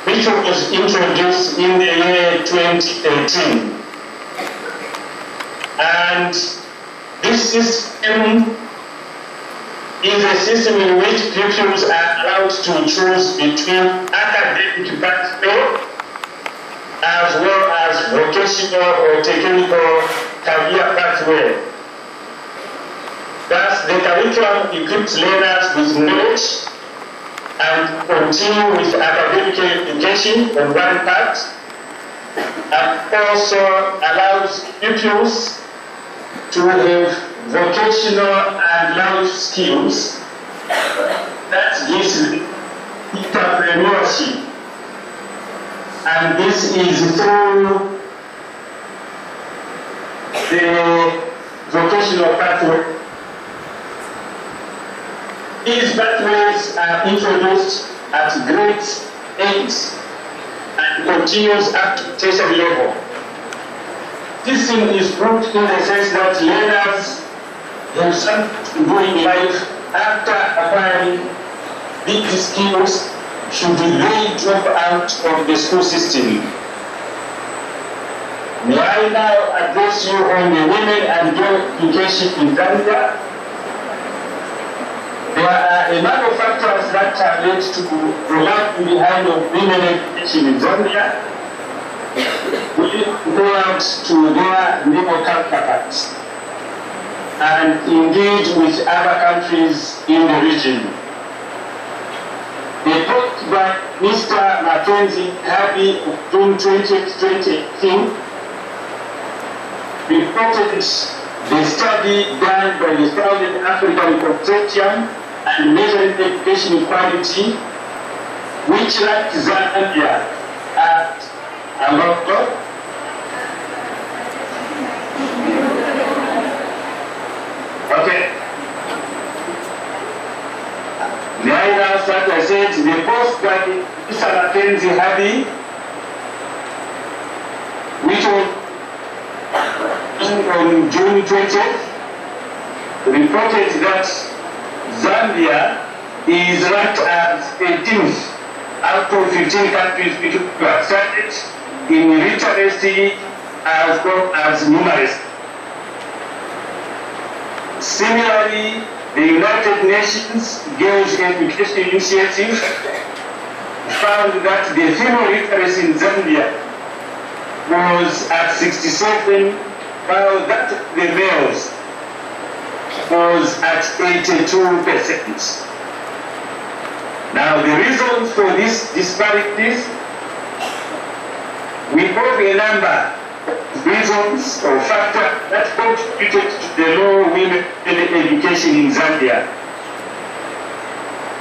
which was introduced in the year 2018. And this system is a system in which pupils are allowed to choose between academic pathway as well as vocational or technical career pathway. Thus, the curriculum equips learners with knowledge and continue with academic education on one part, and also allows pupils to have vocational and life skills that gives entrepreneurship. And this is through the vocational pathway. These pathways are introduced at grade 8 and continues up to tertiary level. This thing is good in the sense that learners have something to do in life after acquiring these skills should they drop out of the school system. May I now address you on the women and girl education in Zambia? There are a number of factors that are led to the lag behind of women education in Zambia. will go out to their neighbor counterparts and engage with other countries in the region. A report by Mr. Mackenzie Harvey of June 2018 reported the study done by the Southern African Consortium and Measuring Education Equality, which ranked Zambia at number. Okay. May I now start? I said the post by Mr. Mackenzie Harvey, which was on June 20th, reported that Zambia is ranked as 18th out of 15 countries which were cited in literacy as well as numeracy. Similarly, the United Nations Girls Education Initiative found that the female literacy in Zambia was at 67, while that the males was at 82%. Now, the reasons for these disparities, we have a number of reasons or factors that contributed to the low women education in Zambia.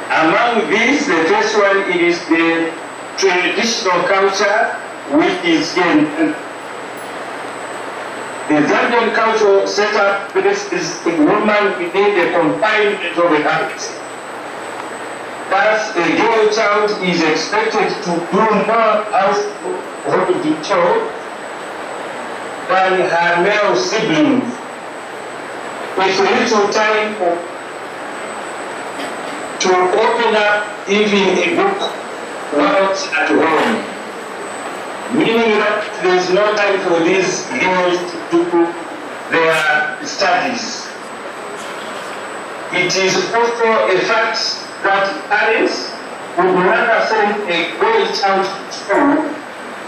Among these, the first one is the traditional culture, which is in the Zambian cultural setup places a woman within the confinement of a house. Thus, a girl child is expected to do more household chores than her male siblings, with little time to open up even a book whilst at home. Meaning that there is no time for these girls to do their studies. It is also a fact that parents would rather send a girl child to school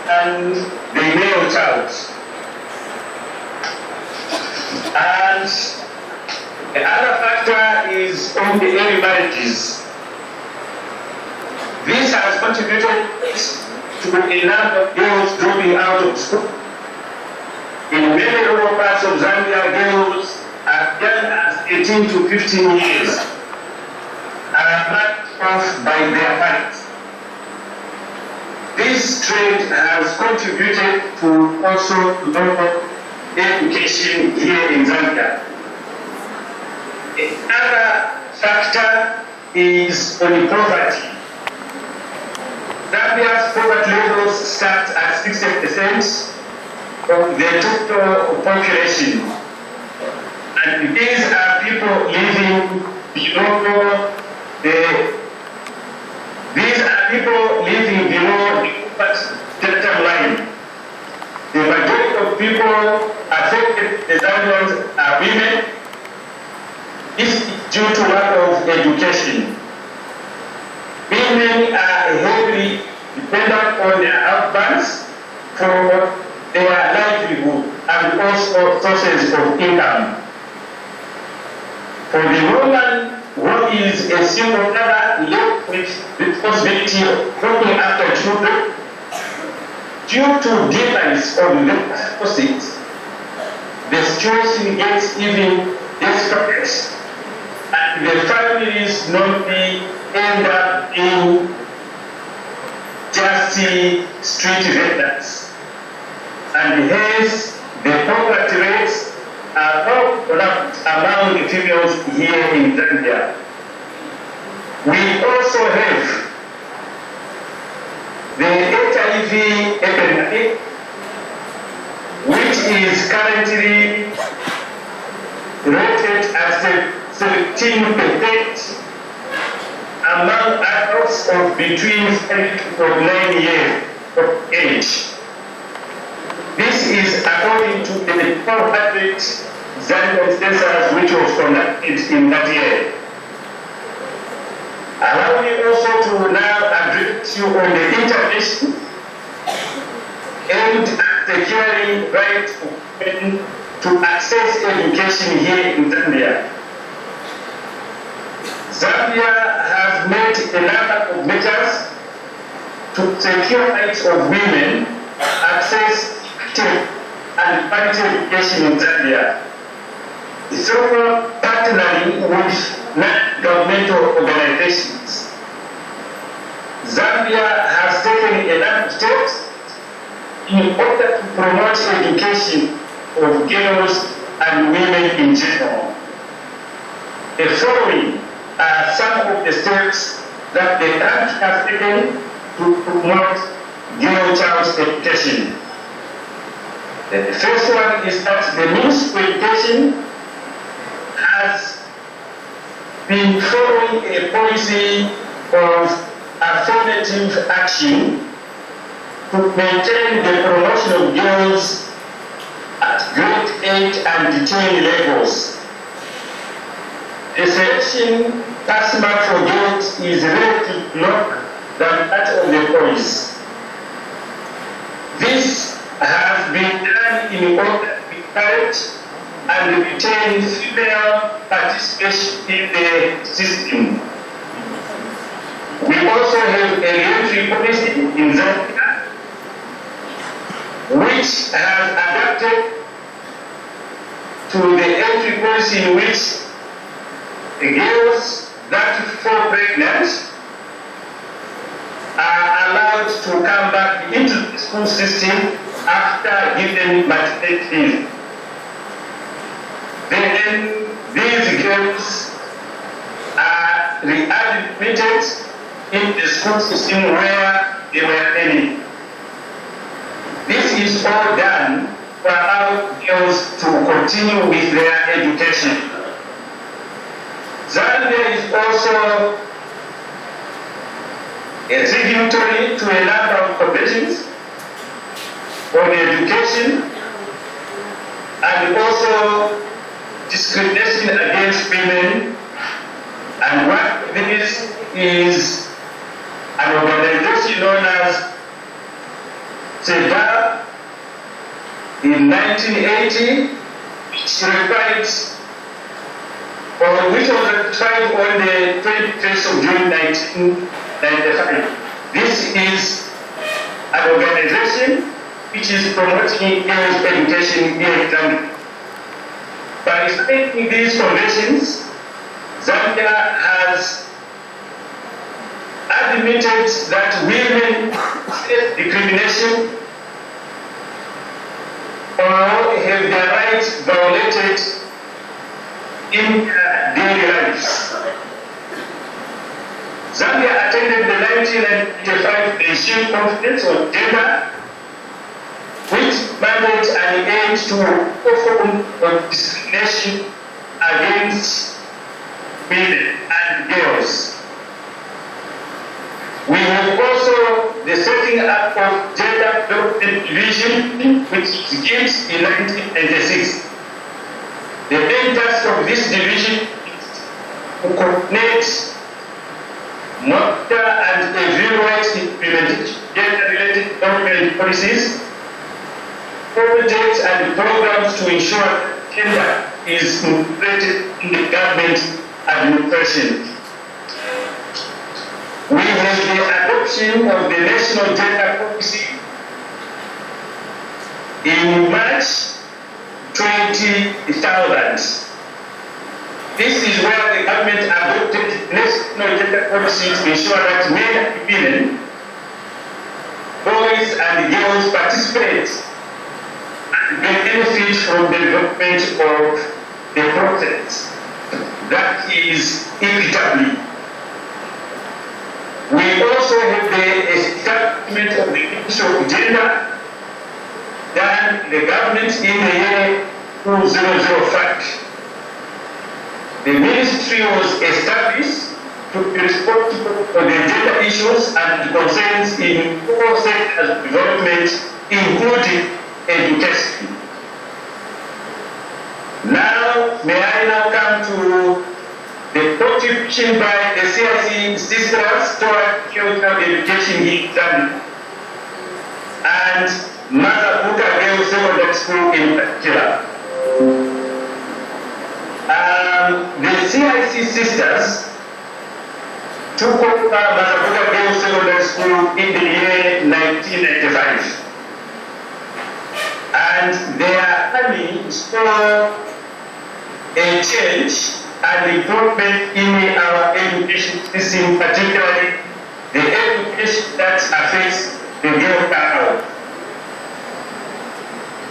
than the male child. And the other factor is on the early marriages. This has contributed to a number of girls dropping out of school. In many rural parts of Zambia, girls as young as 18 to 15 years are marked off by their parents. This trend has contributed to also lower education here in Zambia. Another factor is on poverty. Zambia's poverty levels start at 60% of the total population. And these are people living below the poverty line. The majority of people affected the Zambians are women. This is due to lack of education. Women are heavily dependent on their husbands for their livelihood and also sources of income. For the woman who is a single mother left with the responsibility of looking after children, due to demands of the opposite, the situation gets even desperate, and the families normally end up in just street vendors, and hence the poverty rates are more pronounced among the females here in Zambia. We also have the HIV epidemic, which is currently rated at 17% among adults of between 7 to 9 years of age. This is according to the 400 Zambian census which was conducted in that year. Allow me also to now address you on the intervention aimed at securing right of women to access education here in Zambia. Zambia has made a number of measures to secure rights of women access to and quality education in Zambia. Through partnering with non-governmental organizations, Zambia has taken a number of steps in order to promote education of girls and women in general. The following are some of the steps that the country has taken to promote girl child education. The first one is that the Ministry of Education has been following a policy of affirmative action to maintain the promotion of girls at grade 8 and 10 levels. The selection pass mark for girls is relatively lower than that of the boys. This has been done in order to encourage and retain female participation in the system. We also have a entry policy in Zambia which has adapted to the entry policy in which the girls that fall pregnant are allowed to come back into the school system after giving maternity leave. Then these girls are readmitted in the school system where they were learning. This is all done to allow girls to continue with their education. Zambia is also a signatory to a number of conventions on education and also discrimination against women, and one of these is an organization known as PEDAGOGY in 1980, which requires or which was tried on the 21st of June 1995. This is an organization which is promoting girls' education here in Zambia. By respecting these conventions, Zambia has admitted that women face discrimination or have their rights violated in their daily lives. Zambia attended the 1995 Beijing Conference on Gender, which mandates an aim to perform on discrimination against women and girls. We have also the setting up of Gender Development Division, which was built in 1996. The main task of this division is to coordinate, monitor and evaluate implementation of gender-related government policies, projects and programs to ensure that gender is integrated in the government administration. We have the adoption of the National Gender Policy in March 20,000. This is where the government adopted national gender policy to ensure that men and women, boys and girls participate and benefit from the development of the process that is equitably. We also have the establishment of the Ministry of Gender done in the government in the year 2005. The ministry was established to be responsible for the gender issues and concerns in all sectors of development, including education. Now, may I now come to the contribution by the CIC sisters toward cultural education in Zambia. And Mazabuka Girls Secondary School in particular. The CIC sisters took over Mazabuka Girls Secondary School in the year 1995. And they are aiming for a change and improvement in our education system, particularly the education that affects the girl child.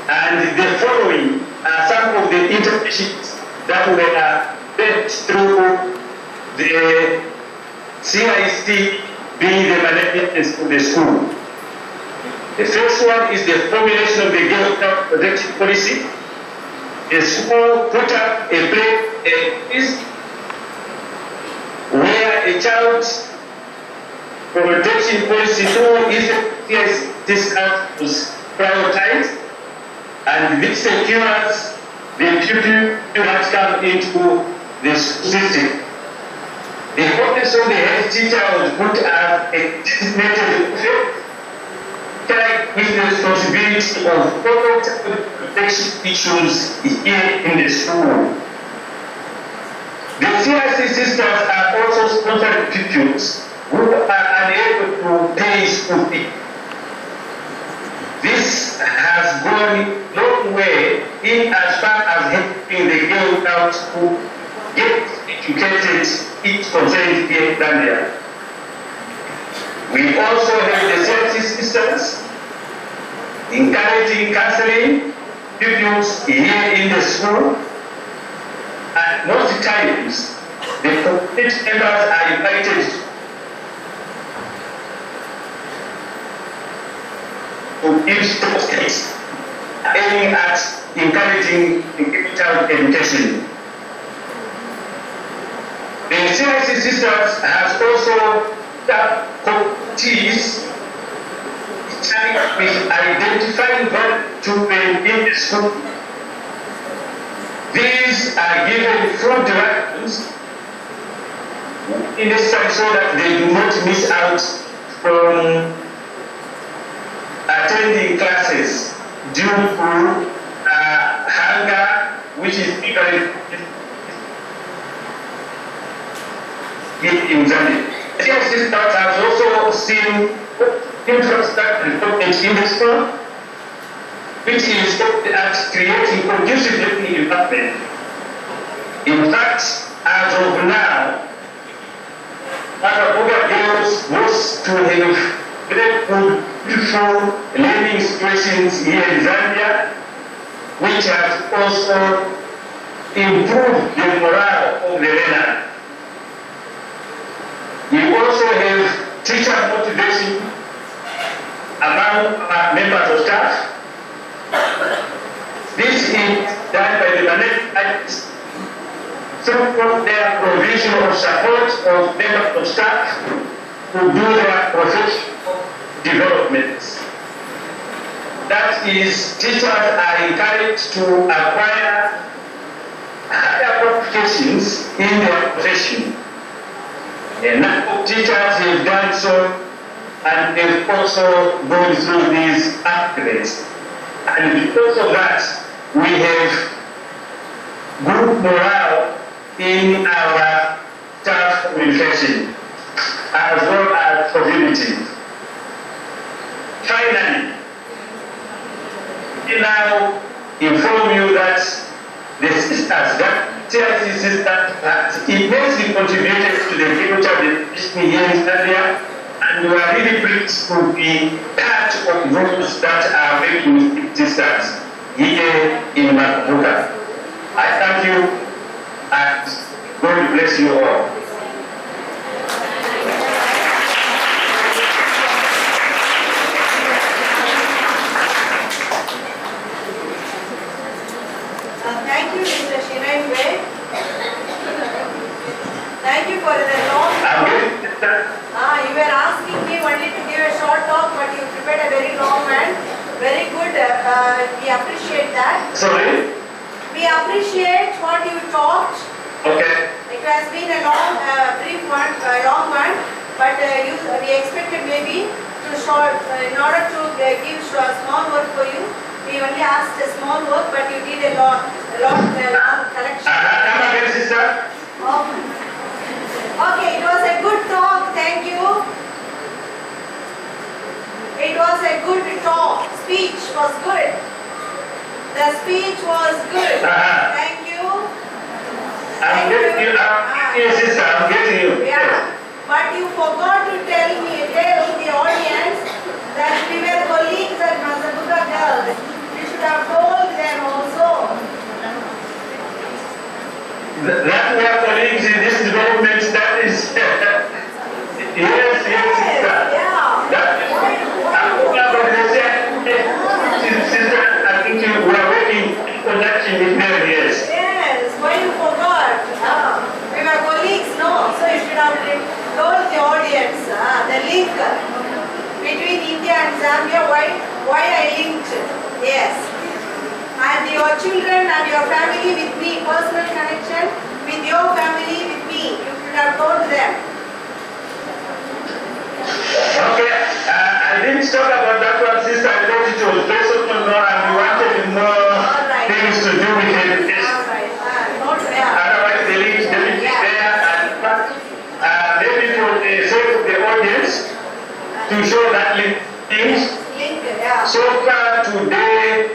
And the following are some of the interventions that were led through the CIC being the management of the school. The first one is the formulation of the girl child protection policy. The school put up a place where a child protection policy through its discount was prioritized, and this secures the pupil that come into the system. The office of the head teacher was put as a designated office with the responsibility of all protection issues here in the school. The CIC sisters are also sponsoring pupils who are unable to pay school fee. This has gone a long way in as far as helping the girl child to get educated in concerned here in Zambia. We also have the CIC sisters encouraging counseling pupils here in the school, and most times the community members are invited to give talks aiming at encouraging child education. The CIC sisters has also set committees with identifying what children in the school. These are given full directives in this time so that they do not miss out from attending classes due to hunger, which is equally in Zambia. CIC sisters have also seen infrastructure development in the school, which is at creating conducive learning environment. In fact, as of now, Mazabuka Girls wants to have very good, beautiful learning situations here in Zambia, which has also improved the morale of the learner. We also have teacher motivation among our members of staff. This is done by the management through their provision of support of members of staff to do their professional development. That is, teachers are encouraged to acquire higher qualifications in their profession. A number of teachers have done so, and they've also gone through these upgrades. And because of that, we have good morale in our staff communication, as well as community. Finally, we now inform you that the sisters, that CIC sisters, have immensely contributed to the future of the education here in Zambia, and we are really pleased to be part of those that are making sisters here in Mazabuka. I thank you, and God bless you all. Thank you, Mr. Shinaigwe. Thank you for the long talk. You were asking me only to give a short talk, but you prepared a very long one. Very good. We appreciate that. Sorry? We appreciate what you talked. Okay. It has been a long, brief one, a long one, but we expected maybe to short, in order to give small work for you, we only asked a small work, but you did a long collection. Sister. Okay, it was a good talk, thank you. It was a good talk, speech was good. The speech was good, thank you. I'm getting you, yes, sister, I'm getting you. Yeah, but you forgot to tell the audience that we were colleagues at Mazabuka Girls. You should have told them also. That we are colleagues in this development, that is, yes, sister. Yeah. Sister, I think we are working in connection with them, yes. Yes, why you forgot? We were colleagues, no? So you should have told the audience the link between India and Zambia, why I linked. Yes. And your children and your family with me, personal connection with your family with me. You should have told them. Okay, I didn't talk about that one, sister. I thought it was based on more and we wanted more things to do with education. Alright, not fair. Otherwise, the link is there and maybe for the sake of the audience to show that link things. Link, yeah. So far today,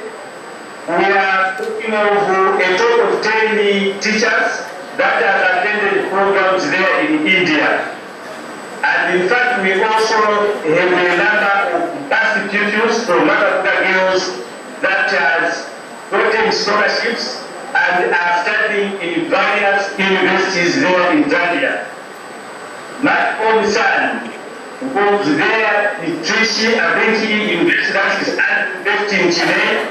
we are talking of a total of 10 teachers that have attended programs there in India. And in fact, we also have a number of past pupils from Mazabuka Girls that has gotten scholarships and are studying in various universities there in Zambia. My own son was there in Trishi Abenki University, that is based in Chile,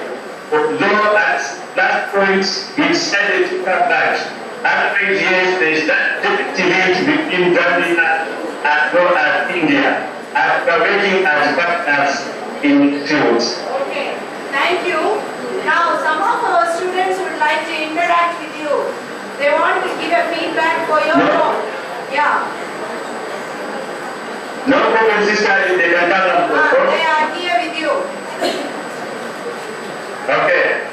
although at that point he decided to come back. After 8 years, there is that link between Zambia as well as India, after working as partners in fields. Okay, thank you. Now, some of our students would like to interact with you. They want to give a feedback for your talk. Yeah. No problem, sister, they can come and They are here with you. Okay.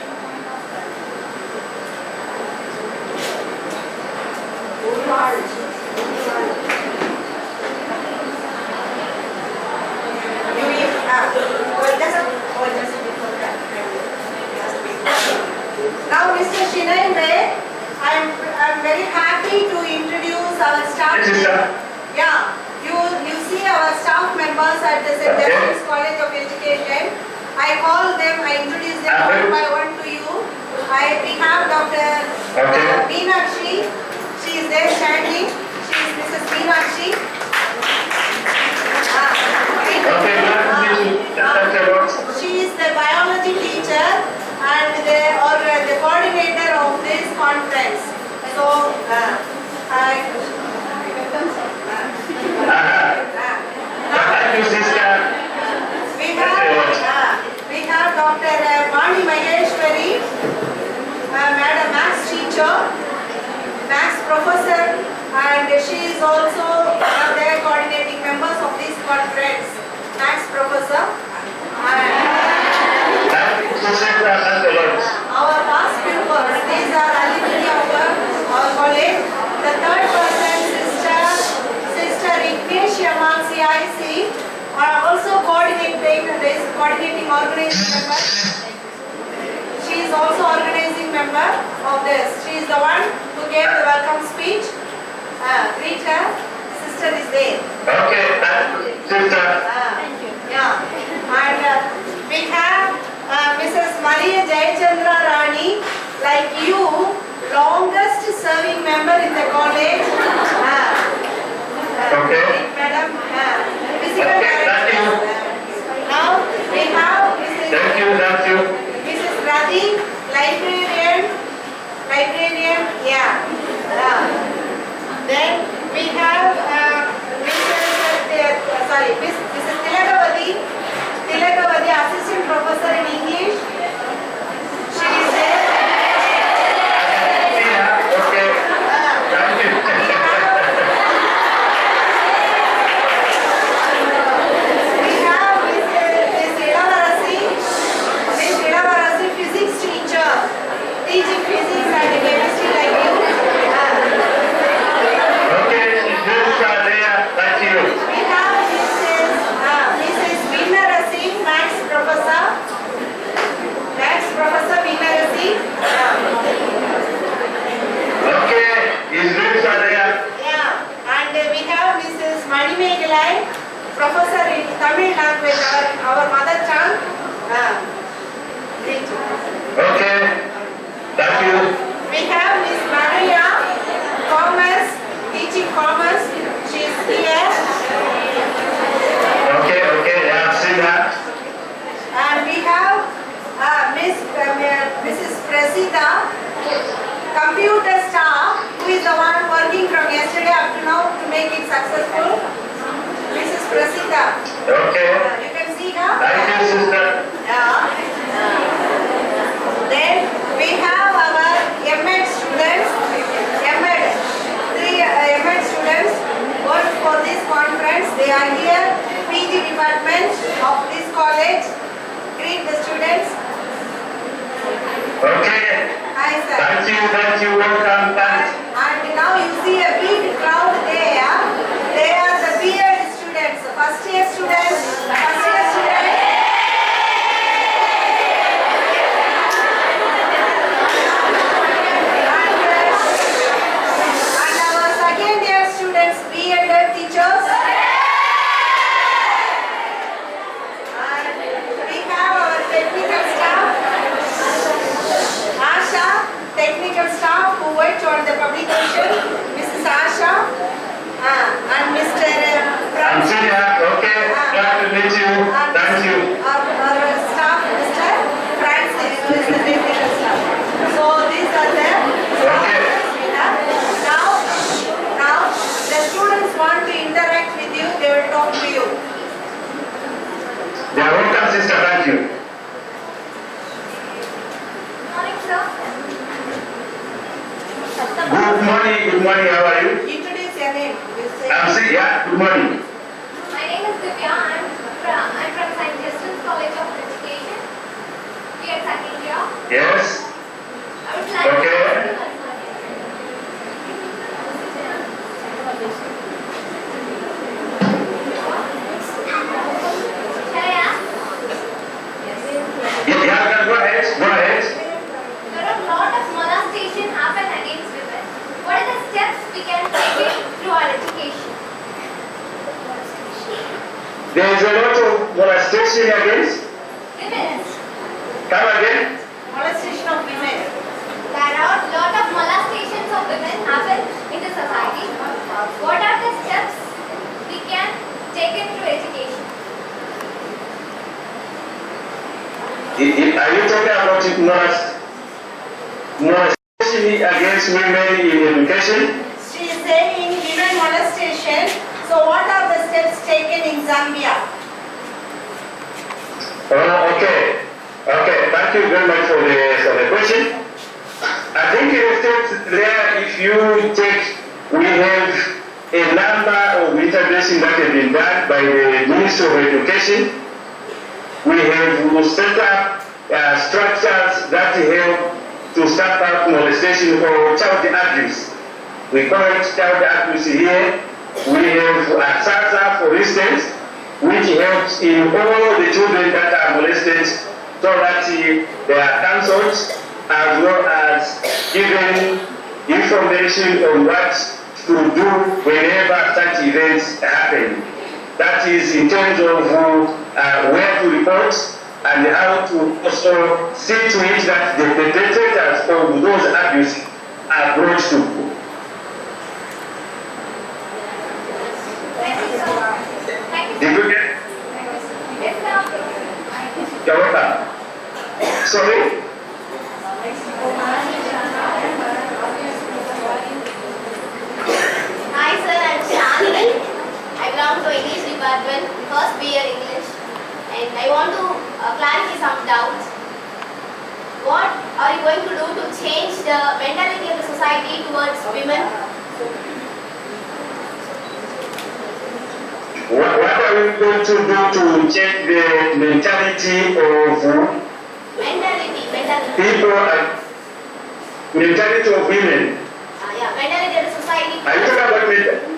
Now, Mr. Shinaimbe, I'm very happy to introduce our staff. Yes, sister. Yeah, you see our staff members at the St. Joseph's College of Education. I call them, I introduce them one by one to you. We have Dr. Meenakshi. She is there standing. She is Mrs. Meenakshi. She is the biology teacher and the coordinator of this conference. So, Thank you, sister. We have Dr. Vani Maheshwari, Madam Max teacher, Max professor, and she is also one of the coordinating members of this conference. Max professor. Our past pupils, these are alumni of our college. The third person, Sister Ignatia CIC, are also coordinating organizing member. She is also organizing member of this. She is the one who gave the welcome speech. Greet her. Sister is there. Okay, sister. Thank you. Yeah. And we have Mrs. Maria Jayachandra Rani, like you, longest serving member in the college. Okay. Madam, physical Okay, thank you. Now we have Mrs. Thank you. Mrs. Radhi, librarian, yeah. Then we have Mrs. you, welcome. And now you see a big crowd there. They are the BEd students, first year students, and our second year students, BEd teachers. And we have our technical staff, Asha, technical staff who worked on the publication, Mrs. Asha, and Mr. I'm senior, okay, glad to meet you, thank you. Our staff, Mr. Francis, who is the technical staff. So these are the students we have. Now the students want to interact with you, they will talk to you. They are welcome, sister, thank you. Morning, sir. Good morning, how are you? Introduce your name. You say. I'm senior, yeah, good morning. My name is Divya. I'm from St. Justin's College of Education. We are second year. Yes, I would like okay. Shall I ask? Yeah, go ahead. There are a lot of molestation happen against women. What are the steps we can take through our education? There is a lot of molestation against. Women. Come again. Molestation of women. There are a lot of molestations of women happen in the society. What are the steps we can take through education? Are you talking about molestation against women in education? She is saying women molestation. So what are the steps taken in Zambia? Oh, okay. Thank you very much for the question. I think in the steps there, if you take, we have a number of interventions that have been done by the Ministry of Education. We have set up structures that help to stop out molestation or child abuse. We call it child abuse here. We have SASA, for instance, which helps in all the children that are molested so that they are counseled as well as given information on what to do whenever such events happen. That is in terms of where to report and how to also see to it that the perpetrators of those abuses are brought to. Did you get? You're welcome. Sorry? Hi sir, I'm Shanti. I belong to English department, first year English, and I want to clarify some doubts. What are you going to do to change the mentality of the society towards women? What are we going to do to change the mentality of people and mentality of women? Yeah, mentality of the society. Are you talking about mentality?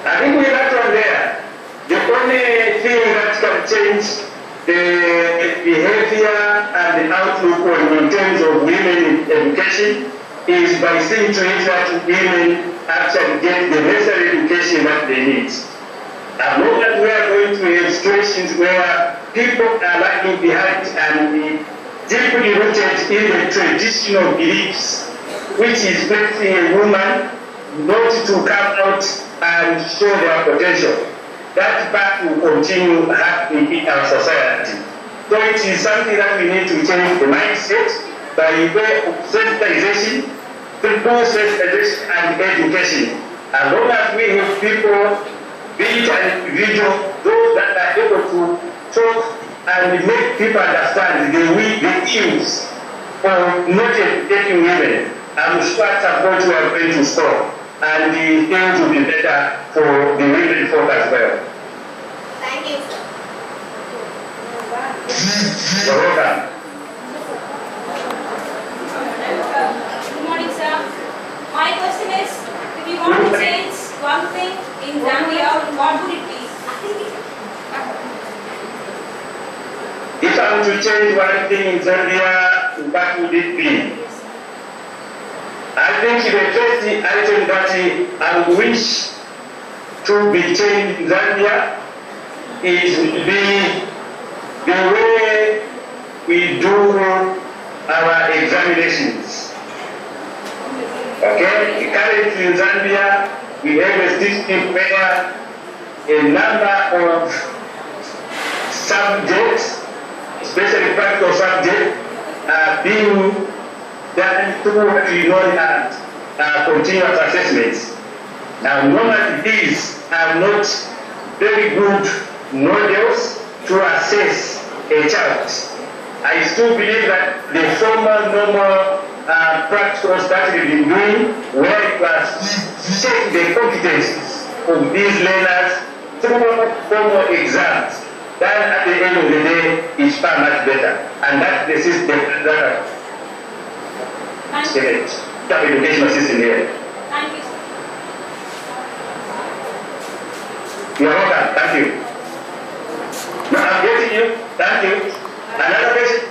I think we're not on there. The only thing that can change the behavior and the outlook in terms of women in education is by seeing to it that women actually get the necessary education that they need. As long as we are going to have situations where people are lagging behind and deeply rooted in the traditional beliefs, which is making a woman not to come out and show their potential, that part will continue happening in our society. So it is something that we need to change the mindset by way of sensitization, sensitization and education. As long as we have people, be it an individual, those that are able to talk and make people understand the ills of not educating women, I'm sure at some point we are going to stop and the things will be better for the women folk as well. Thank you, sir. You're welcome. want to change one thing in Zambia, what would it be? If I were to change one thing in Zambia, what would it be? I think the first item that I would wish to be changed in Zambia is the way we do our examinations. Okay, currently in Zambia, we have a system where a number of subjects, especially practical subjects, are being done through what we know as continuous assessments. Now, normally these are not very good models to assess a child. I still believe that the former normal practicals that we've been doing, where it was check the competencies of these learners through formal exams, that at the end of the day is far much better. And that's the system that the educational system here. Thank you. You're welcome. Thank you. I'm getting you. Thank you. Another question?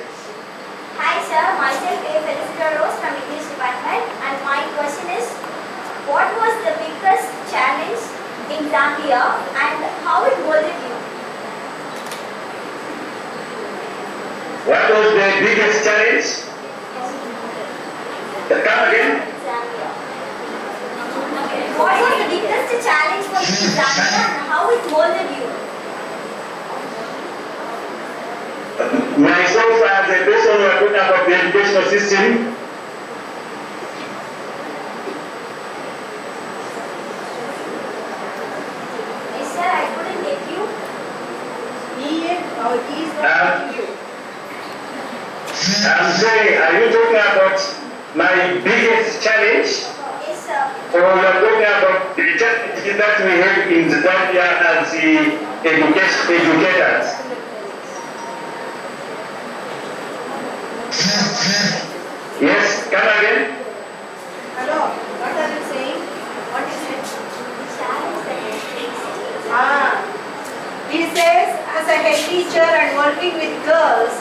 Hi sir, myself A. Felicita Rose from English Department, and my question is, what was the biggest challenge in Zambia and how it molded you? What was the biggest challenge? Come again? Zambia. What was the biggest challenge for you in Zambia and how it molded you? Myself as a person who are talking about the educational system, Yes sir, I couldn't get you. I'm saying, are you talking about my biggest challenge? Yes sir. Or you are talking about the challenges that we have in Zambia as the educators? Yes, come again. Hello, what are you saying? What is it? Challenge that you faced. He says, as a head teacher and working with girls,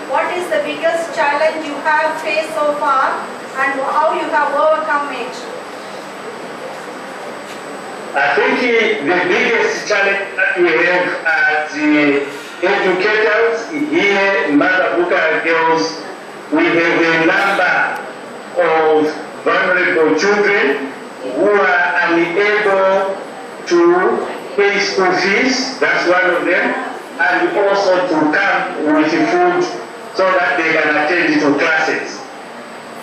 what is the biggest challenge you have faced so far and how you have overcome it? I think the biggest challenge that we have as the educators here in Matabuka girls, we have a number of vulnerable children who are unable to pay school fees, that's one of them, and also to come with food so that they can attend to classes.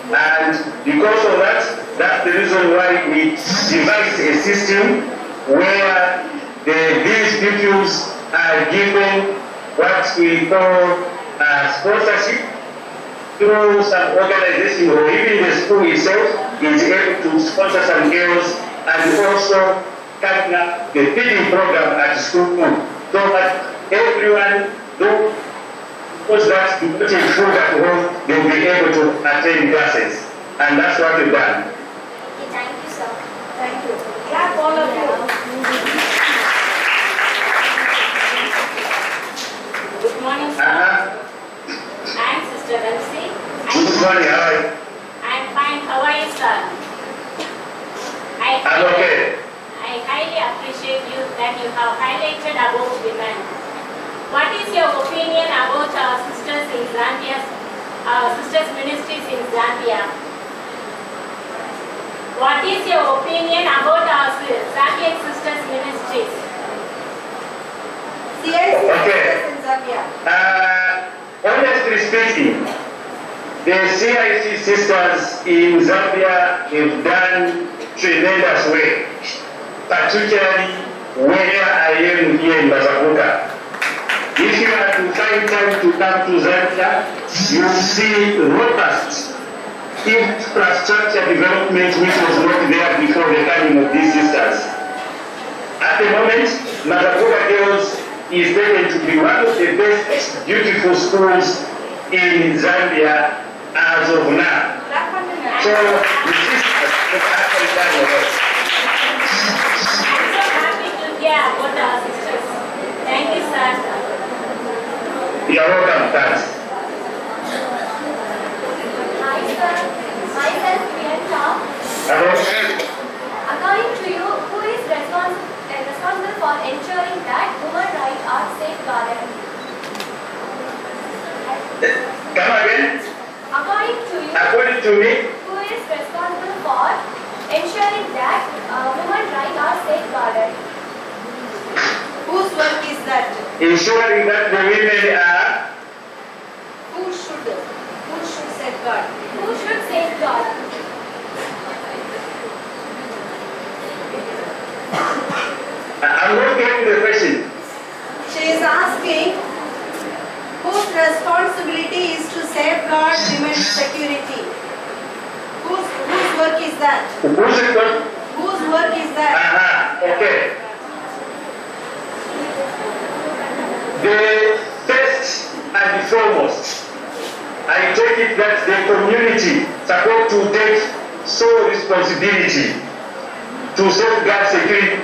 And because of that, that's the reason why we devised a system where these pupils are given what we call sponsorship through some organization, or even the school itself is able to sponsor some girls, and also carrying out the feeding program at school, so that everyone who was that to put in food at home, they'll be able to attend classes. And that's what we've done. Okay, thank you sir. Thank you. Clap all of you. Good morning, sir. I'm Sister Ramsey. Good morning, how are you? I'm fine. How are you, sir? I'm okay. I highly appreciate you that you have highlighted about women. What is your opinion about our sisters in Zambia, our sisters ministries in Zambia? What is your opinion about our Zambian sisters ministries? CIC Okay. in Zambia. Honestly speaking, the CIC sisters in Zambia have done tremendous work, particularly where I am here in Mazabuka. If you are to find time to come to Zambia, you will see robust infrastructure development which was not there before the coming of these sisters. At the moment, Mazabuka Girls is taken to be one of the best beautiful schools in Zambia as of now. So, the sisters have actually done a lot. You are welcome, thanks. Hi sir, myself Priyanka. Hello? According to you, who is responsible for ensuring that human rights are safeguarded? Come again? According to you, According to me, who is responsible for ensuring that human rights are safeguarded? Whose work is that? ensuring that the women are Who should safeguard? Who should safeguard? I'm not getting the question. She is asking whose responsibility is to safeguard women's security. Whose work is that? Who's it? Whose work is that? Okay. The first and foremost, I take it that the community supposed to take sole responsibility to safeguard security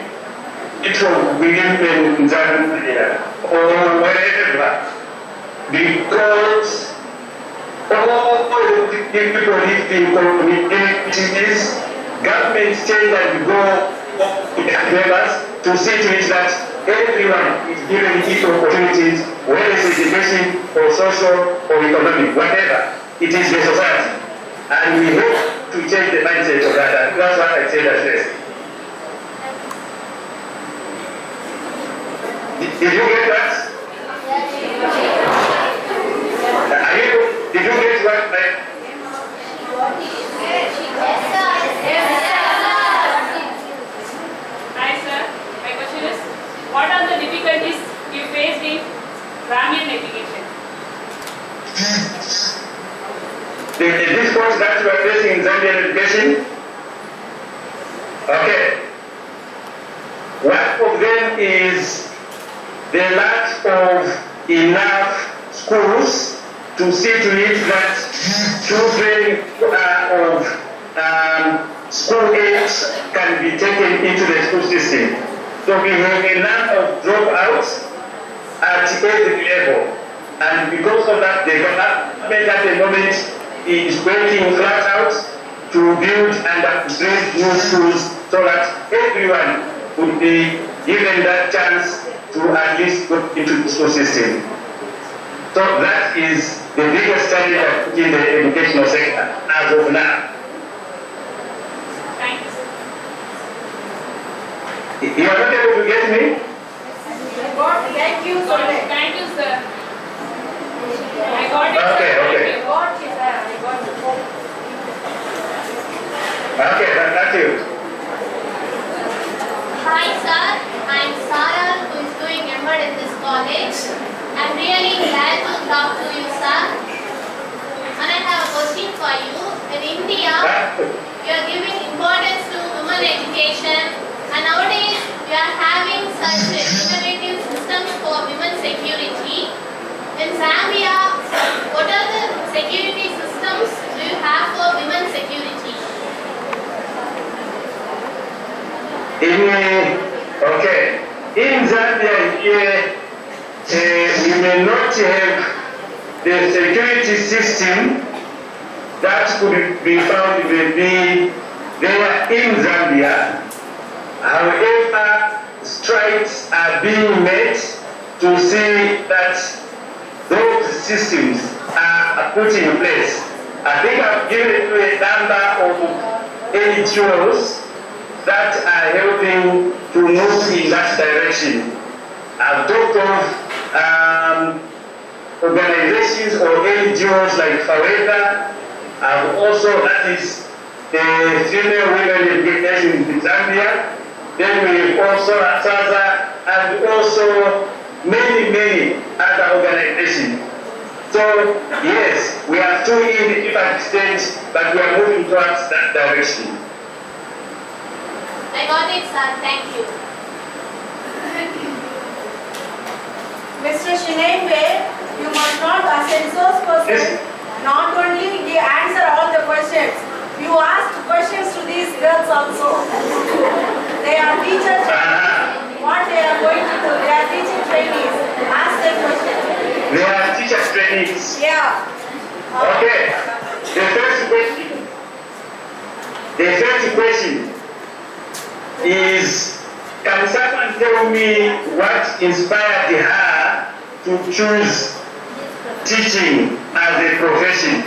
from within Zambia or wherever, because all the people live in communities, government change and go members to see to it that everyone is given equal opportunities, whether it's education or social or economic, whatever, it is the society. And we hope to change the mindset of that. That's what I said at first. Did you get that? Did you get what? Hi sir, my question is, what are the difficulties you faced in Brahmin education? The difficulties that you are facing in Zambian education? Okay. One of them is the lack of enough schools to see to it that children of school age can be taken into the school system. So we have a lot of dropouts at every level. And because of that, the government at the moment is working flat out to build and upgrade new schools so that everyone would be given that chance to at least go into the school system. So that is the biggest challenge in the educational sector as of now. Thank you sir. You are not able to get me? Thank you so much. Thank you sir. I got it Okay, sir. okay. Thank you. Okay, that's you. Hi sir, I'm Sarah who is doing MD in this college. I'm really glad to talk to you sir. And I have a question for you. In India, you are giving importance to women education and nowadays we are having such innovative systems for women's security. In Zambia, what are the security systems do you have for women's security? In Zambia here, we may not have the security system that could be found maybe there in Zambia. However, strides are being made to see that those systems are put in place. I think I've given you a number of NGOs that are helping to move in that direction. I've talked of organizations or NGOs like Faweda. I've also, that is the female women education in Zambia. Then we also Asaza and also many other organizations. So yes, we are still in the different stages, but we are moving towards that direction. I got it sir, thank you. Mr. Shinengwe, you must not ascend those persons. Not only they answer all the questions, you ask questions to these girls also. They are teachers. What they are going to do, they are teaching trainees. Ask them questions. They are minutes. Yeah. Okay. The first question is, can someone tell me what inspired her to choose teaching as a profession?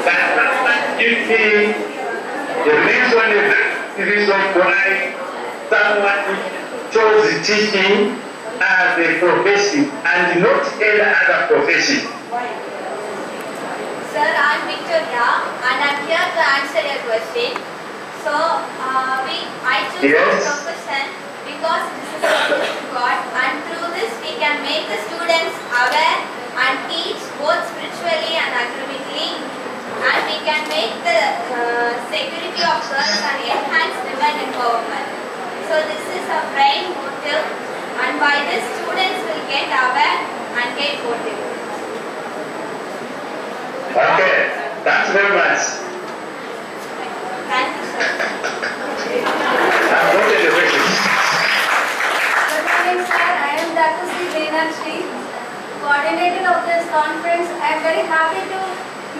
That gives me the reason why someone chose teaching as a profession and not any other profession. Sir, I'm Victoria and I'm here to answer your question. So, I choose this profession because this is a gift to God, and through this we can make the students aware and teach both spiritually and academically, and we can make the security of girls and enhance women empowerment. So this is a prime motive, and by this students will get aware and get motivated. Okay, thanks very much. Thank you, sir. I'm going to the question. Good morning, sir. I am Dr. C. Meenakshi, coordinator of this conference. I am very happy to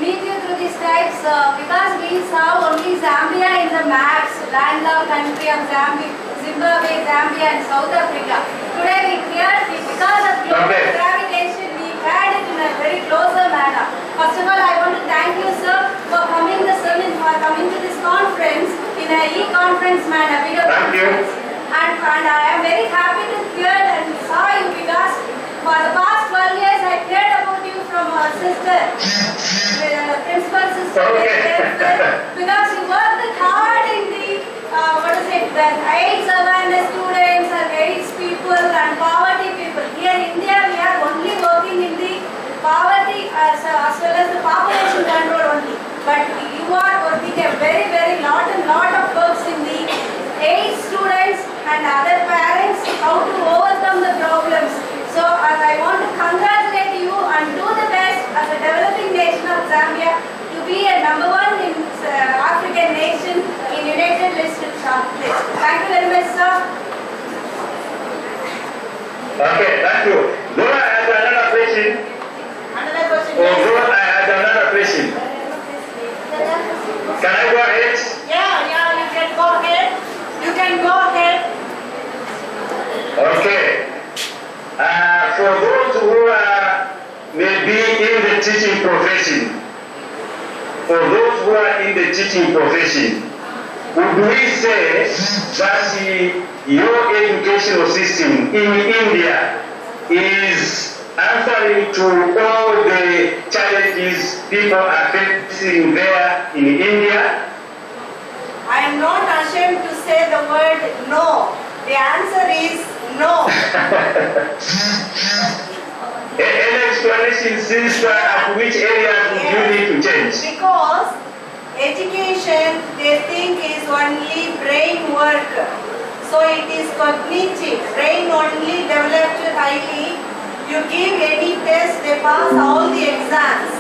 meet you through these types because we saw only Zambia in the maps, landlocked country of Zimbabwe, Zambia and South Africa. Today we hear because of global gravitation, we had it in a very closer manner. First of all, I want to thank you, sir, for coming to this conference in a e-conference manner, video conference. And I am very happy to hear and saw you because for the past 12 years I heard about you from our sister, the principal sister, because you worked hard in the the AIDS awareness students and AIDS people and poverty people. Here in India we are only working in the poverty as well as the population control only. But you are working a very lot of works in the AIDS students and other parents, how to overcome the problems. So I want to congratulate you and do the best as a developing nation of Zambia to be a #1 in African nation in United List shortlist. Thank you very much, sir. Okay, thank you. Dora has another question. Another question. Dora, I had another question. Can I go ahead? Yeah, you can go ahead. You can go ahead. Okay. For those who are maybe in the teaching profession, would we say that your educational system in India is answering to all the challenges people are facing there in India? I am not ashamed to say the word no. The answer is no. Any explanation, sister, at which areas would you need to change? Because education, they think, is only brain work. So it is cognitive, brain only developed highly. You give any test, they pass all the exams.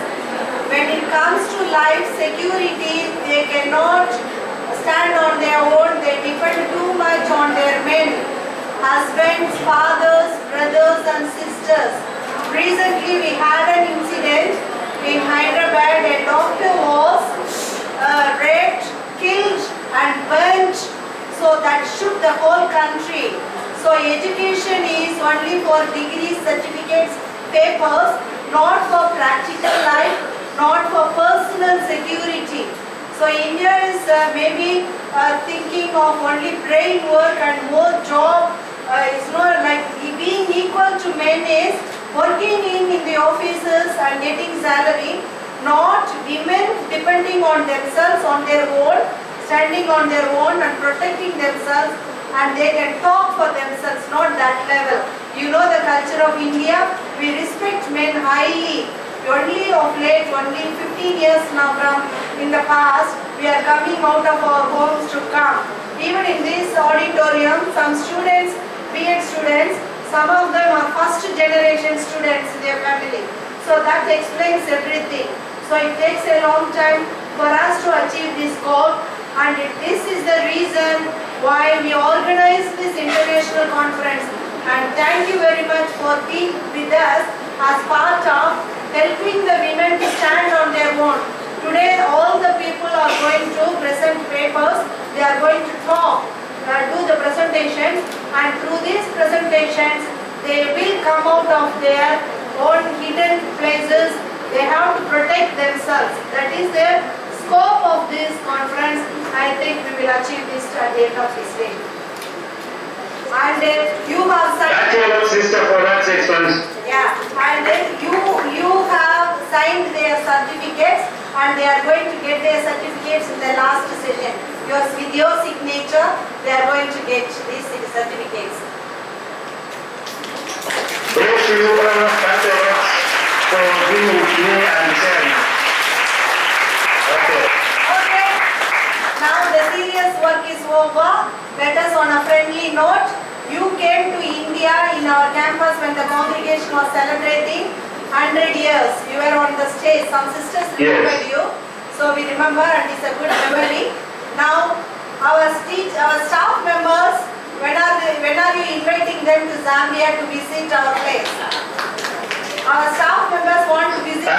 When it comes to life security, they cannot stand on their own, they depend too much on their men, husbands, fathers, brothers and sisters. Recently we had an incident in Hyderabad. A doctor was raped, killed and burnt, so that shook the whole country. So education is only for degrees, certificates, papers, not for practical life, not for personal security. So India is maybe thinking of only brain work and more job. It's not like being equal to men is working in the offices and getting salary, not women depending on themselves, on their own, standing on their own and protecting themselves, and they can talk for themselves, not that level. You know the culture of India, we respect men highly. Only of late, only 15 years now from in the past, we are coming out of our homes to come. Even in this auditorium, some students, B.Ed students, some of them are first generation students in their family. So that explains everything. So it takes a long time for us to achieve this goal, and this is the reason why we organize this international conference. and thank you very much for being with us as part of helping the women to stand on their own. Today all the people are going to present papers, they are going to talk, do the presentations, and through these presentations they will come out of their own hidden places. They have to protect themselves. That is the scope of this conference. I think we will achieve this at the end of this day. And you have signed. Thank you, sister, for that explanation. Yeah, and you have signed their certificates, and they are going to get their certificates in the last session. With your signature, they are going to get these certificates. Thank you all, thank you for being with me and sharing. Okay. Okay. Now the serious work is over. Let us on a friendly note. You came to India in our campus when the congregation was celebrating 100 years. You were on the stage. Some sisters remembered you. So we remember, and it's a good memory. Now our staff members, when are you inviting them to Zambia to visit our place? Our staff members want to visit.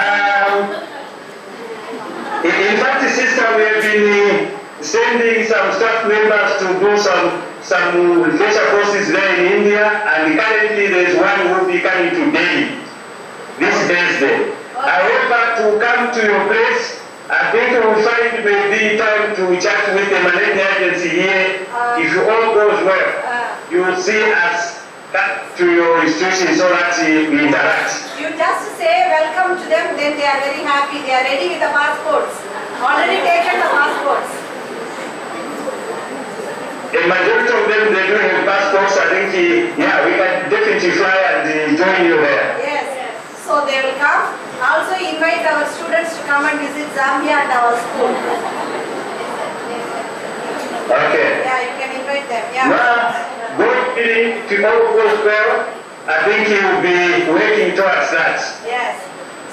In fact, sister, we have been sending some staff members to do some refresher courses there in India, and currently there is one who will be coming to Delhi this Thursday. However, to come to your place, I think we will find maybe time to chat with the malaria agency here. If all goes well, you will see us back to your institution so that we interact. You just say welcome to them, then they are very happy. They are ready with the passports. Already taken the passports. The majority of them, they do have passports. I think, yeah, we can definitely fly and join you there. Yes. So they will come. Also invite our students to come and visit Zambia at our school. Okay. Yeah, you can invite them. Yeah. Now, God willing, if all goes well, I think he will be working towards that. Yes.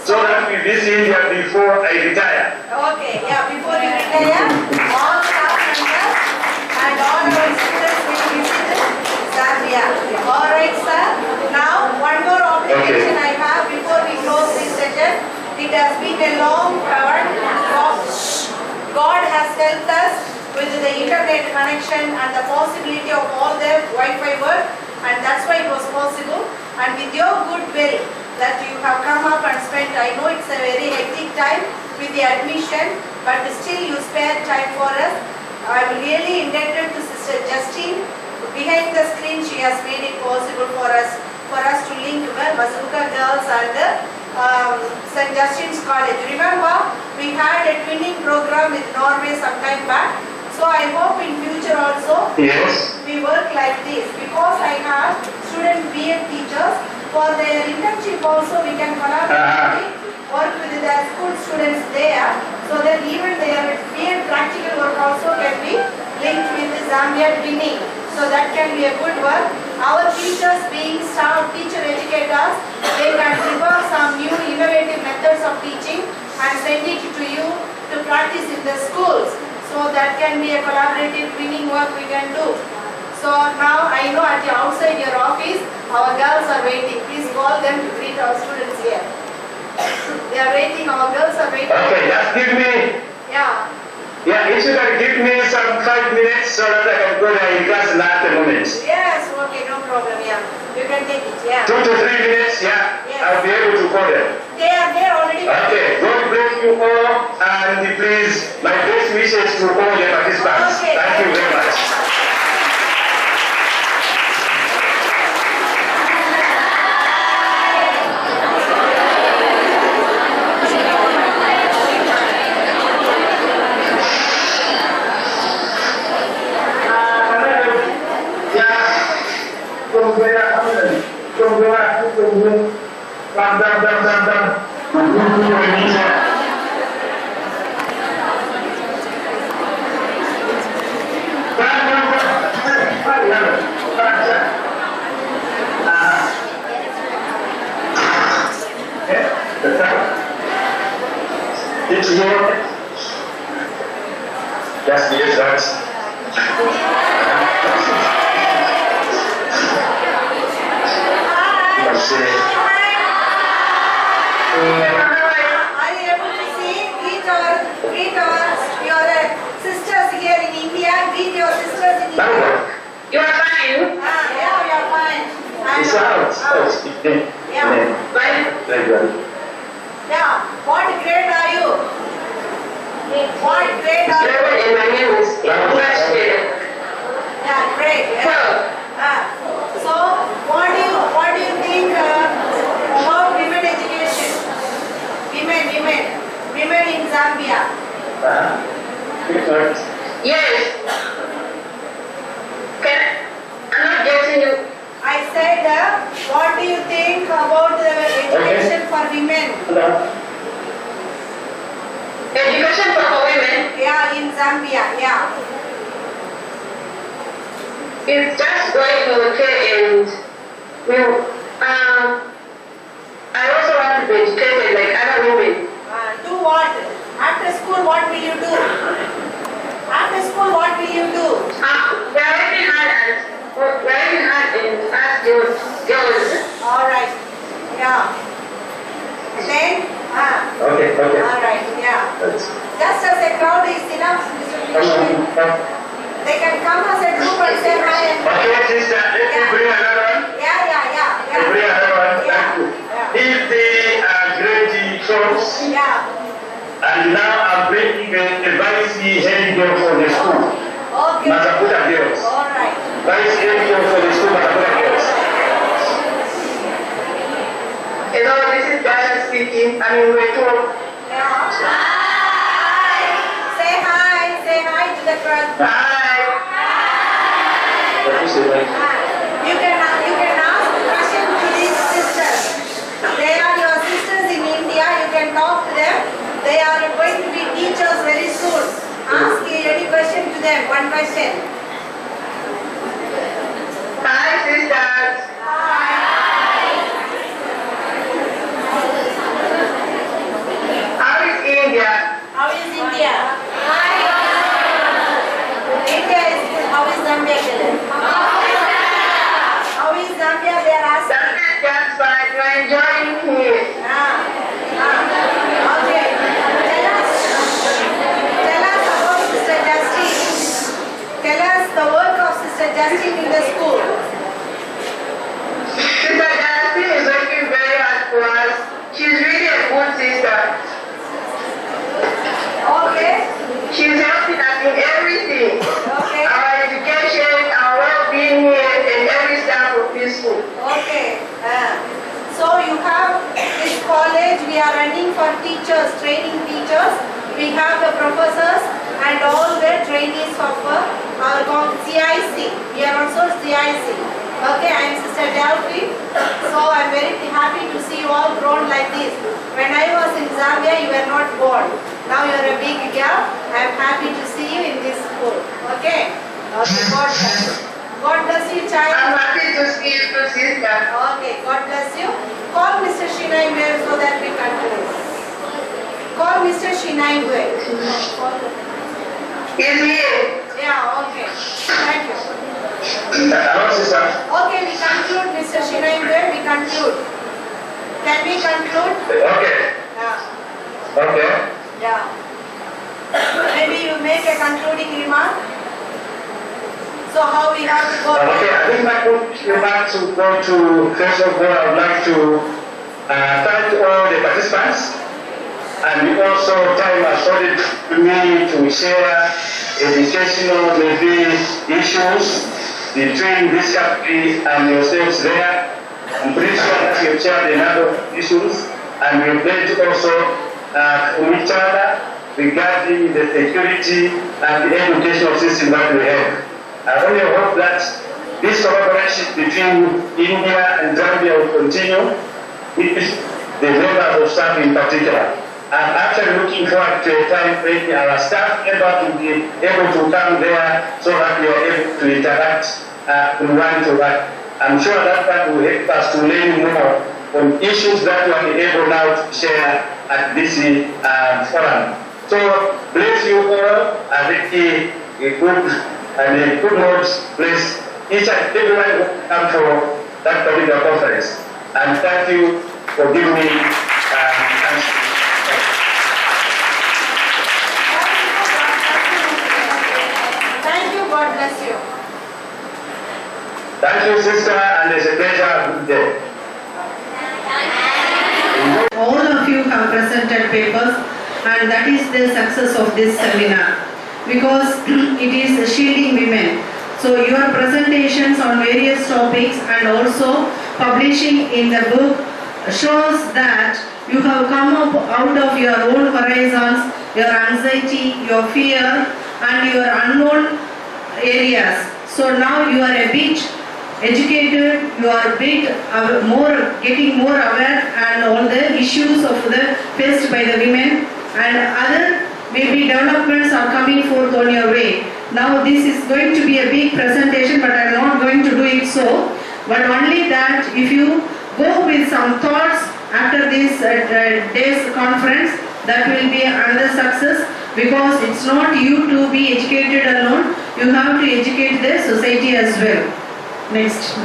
So that we visit India before I retire. Okay. Yeah, before you retire, all staff members and all our students will visit Zambia. All right, sir. Now, one more obligation I have before we close this session. It has been a long road. God has helped us with the internet connection and the possibility of all the Wi-Fi work, and that's why it was possible. And with your goodwill that you have come up and spent, I know it's a very hectic time with the admission, but still you spared time for us. I'm really indebted to Sister Justine. Behind the screen, she has made it possible for us to link with Bazooka Girls and St. Justine's College. Remember, we had a twinning program with Norway some time back. So I hope in future also we work like this, because I have student BA teachers. For their internship also we can collaborate, work with the school students there, so that even their BA practical work also can be linked with the Zambia twinning. So that can be a good work. Our teachers being staff teacher educators, they can develop some new innovative methods of teaching and send it to you to practice in the schools. So that can be a collaborative twinning work we can do. So now I know at the outside your office, our girls are waiting. Please call them to greet our students here. They are waiting, our girls are waiting. Okay, just give me. Yeah. Yeah, if you can give me some 5 minutes so that I can go there in class at the moment. Yes, okay, no problem, yeah. You can take it, yeah. 2 to 3 minutes, yeah. Yes. I'll be able to go there. They are there already. Okay, God bless you all, and please, my best wishes to all the participants. Okay. Thank you very much. It's your. That's the exact. Yeah. Very good. Yeah. What grade are you? What grade are you? And my name is first grade. Yeah, great. Yeah. So, what do you think about women education? Women in Zambia. Yes. I'm not getting you. I said, what do you think about the education for women? Education for women Yeah, in Zambia. Yeah. is just going okay, and I also want to be educated like other women. Do what? After school, what will you do? After school, what will you do? We're working hard and ask girls. All right. Yeah. Then, Okay. all right. Yeah. Just as a crowd is enough, Mr. Vishnu. They can come as a group and say hi. Okay, sister, let me bring another one. Yeah. Let me bring another one. Thank you. If they are grade 12s, Yeah. and now I'm bringing the vice head girl for the school. Okay. Mataputa girls. All right. Vice head girl for the school, Mataputa girls. Hello, this is Diana speaking. I'm in grade 12. Yeah. Hi. Say hi. Say hi to the crowd. Hi. You can ask question to these sisters. They are your sisters in India. You can talk to them. They are going to be teachers very soon. Ask any question to them. One question. Hi, sisters. How is India? How is India? India is good. How is Zambia? How is Zambia? They are asking. Zambia is just fine. You're enjoying here. Okay. Tell us about Sister Justine. Tell us the work of Sister Justine in the school. Sister Jasmine is working very hard for us. She's really a good sister. Okay. She's helping us in everything. Okay. Our education, our well-being here, and every staff of this school. Okay. So you have this college, we are running for teachers, training teachers. We have the professors and all the trainees of our CIC. We are also CIC. Okay, I am Sister Delphi. So I am very happy to see you all grown like this. When I was in Zambia, you were not born. Now you are a big girl. I am happy to see you in this school. Okay? Okay, God bless you. God bless you, child. I'm happy to see you too, sister. Okay, God bless you. Call Mr. Shinaimwe so that we continue. Call Mr. Shinaimwe. He's here. Yeah, okay. Thank you. Hello, sister. Okay, we conclude, Mr. Shinaimwe, we conclude. Can we conclude? Okay. Yeah. Okay. Yeah. Maybe you make a concluding remark. So how we have to go? Okay, I think I would like to go to, first of all, I would like to thank all the participants, and also time afforded to me to share educational maybe issues between this country and yourselves there. I'm pretty sure that you've shared another issues, and we've learned also from each other regarding the security and the educational system that we have. I only hope that this collaboration between India and Zambia will continue with the members of staff in particular. I'm actually looking forward to a time when our staff member will be able to come there so that we are able to interact one to one. I'm sure that will help us to learn more on issues that we are able now to share at this forum. So, bless you all. I think a good Lord bless each and everyone who come for that particular conference. And thank you for giving me chance. Thank you, God bless you. Thank you, sister, and it's a pleasure. Good day. all of you have presented papers, and that is the success of this seminar, because it is shielding women. So your presentations on various topics and also publishing in the book shows that you have come up out of your own horizons, your anxiety, your fear and your unknown areas. So now you are a bit educated, you are a bit getting more aware and all the issues of the faced by the women, and other maybe developments are coming forth on your way. Now this is going to be a big presentation, but I am not going to do it so. But only that if you go with some thoughts after this day's conference, that will be another success, because it's not you to be educated alone, you have to educate the society as well. Next.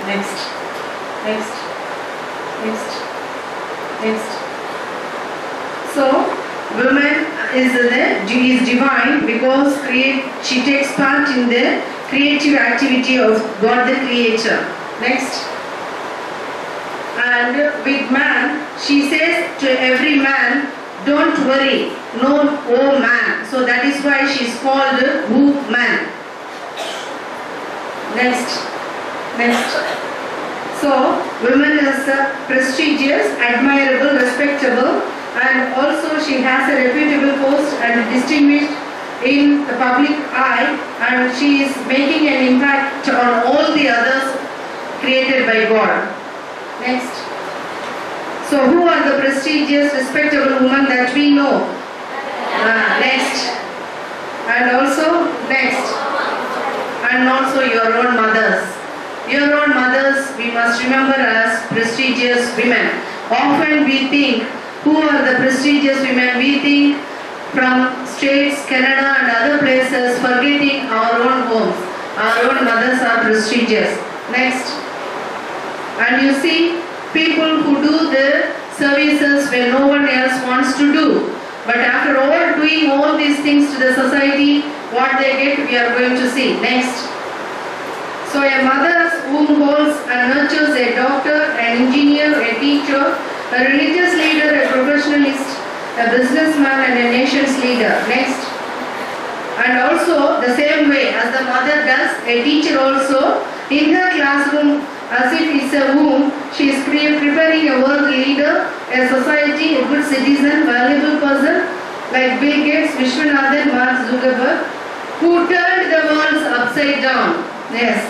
Next. Next. Next. Next. So, woman is divine because she takes part in the creative activity of God the Creator. Next. And with man, she says to every man, don't worry, no, oh man. So that is why she is called woman. Next. Next. So, woman is prestigious, admirable, respectable, and also she has a reputable post and distinguished in the public eye, and she is making an impact on all the others created by God. Next. So who are the prestigious, respectable women that we know? Next. And also next. And also your own mothers. Your own mothers we must remember as prestigious women. Often we think, who are the prestigious women? We think from States, Canada and other places, forgetting our own homes. Our own mothers are prestigious. Next. And you see, people who do the services when no one else wants to do. But after all doing all these things to the society, what they get we are going to see. Next. So a mother whom holds and nurtures a doctor, an engineer, a teacher, a religious leader, a professionalist, a businessman and a nation's leader. Next. And also the same way as the mother does, a teacher also in her classroom, as if it's a womb, she is preparing a world leader, a society, a good citizen, valuable person like Bill Gates, Vishwanathan, Mark Zuckerberg, who turned the world upside down. Yes.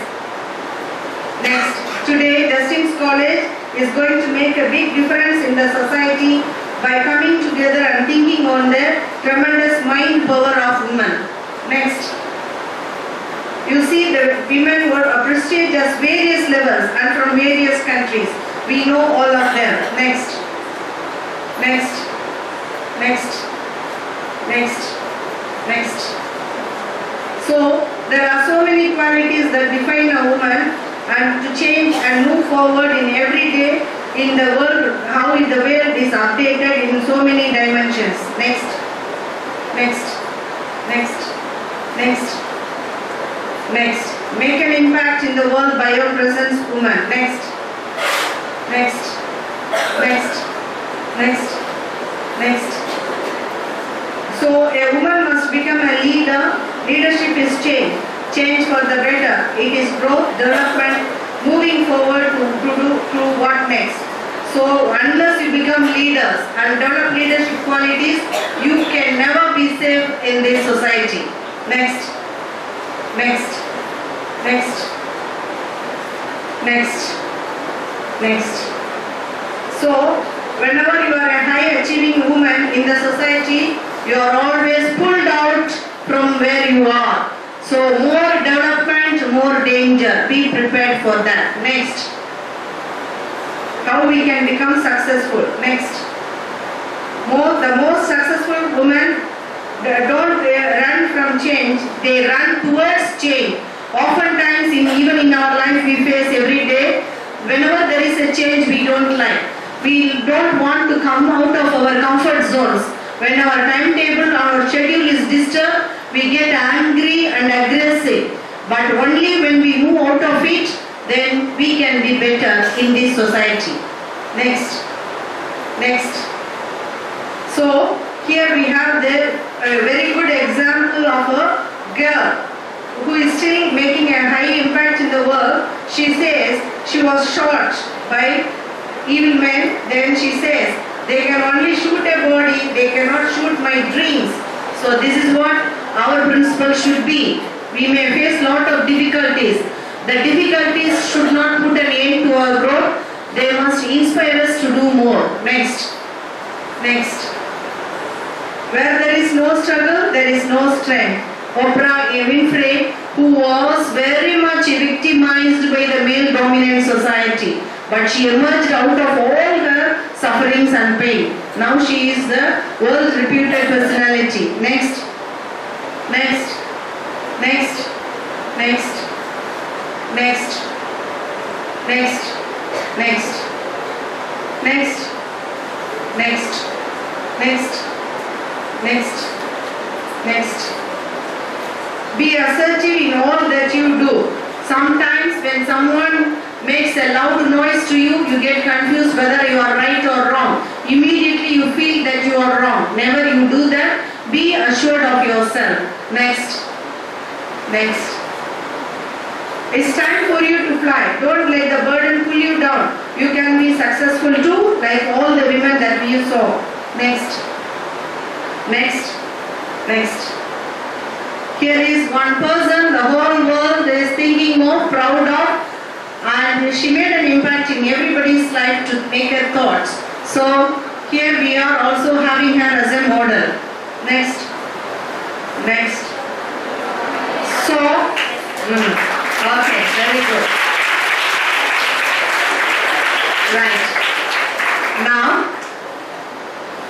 Next. Today, Justin's College is going to make a big difference in the society by coming together and thinking on the tremendous mind power of women. Next. You see the women were prestigious at various levels and from various countries. We know all of them. Next. Next. Next. Next. Next. So there are so many qualities that define a woman, and to change and move forward in every day in the world, how the world is updated in so many dimensions. Next. Next. Next. Next. Next. Make an impact in the world by your presence, woman. Next. Next. Next. Next. Next. So a woman must become a leader. Leadership is change. Change for the better. It is growth, development, moving forward to what next. So unless you become leaders and develop leadership qualities, you can never be safe in this society. Next. Next. Next. Next. Next. So whenever you are a high achieving woman in the society, you are always pulled out from where you are. So more development, more danger. Be prepared for that. Next. How we can become successful. Next. The most successful women don't run from change, they run towards change. Oftentimes even in our life we face every day, whenever there is a change we don't like. We don't want to come out of our comfort zones. When our timetable, our schedule is disturbed, we get angry and aggressive. But only when we move out of it, then we can be better in this society. Next. So here we have a very good example of a girl who is still making a high impact in the world. She says she was shot by evil men. Then she says, they can only shoot a body, they cannot shoot my dreams. So this is what our principle should be. We may face lot of difficulties. The difficulties should not put an end to our growth. They must inspire us to do more. Next. Where there is no struggle, there is no strength. Oprah Winfrey, who was very much victimized by the male dominant society, but she emerged out of all her sufferings and pain. Now she is the world reputed personality. Next. Be assertive in all that you do. Sometimes when someone makes a loud noise to you, you get confused whether you are right or wrong. Immediately you feel that you are wrong. Never you do that. Be assured of yourself. Next. It's time for you to fly. Don't let the burden pull you down. You can be successful too, like all the women that we saw. Next. Here is one person the whole world is thinking of, proud of, and she made an impact in everybody's life to make her thoughts. So here we are also having her as a model. Next. So, okay, very good. Right. Now,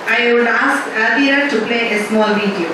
I would ask Adira to play a small video.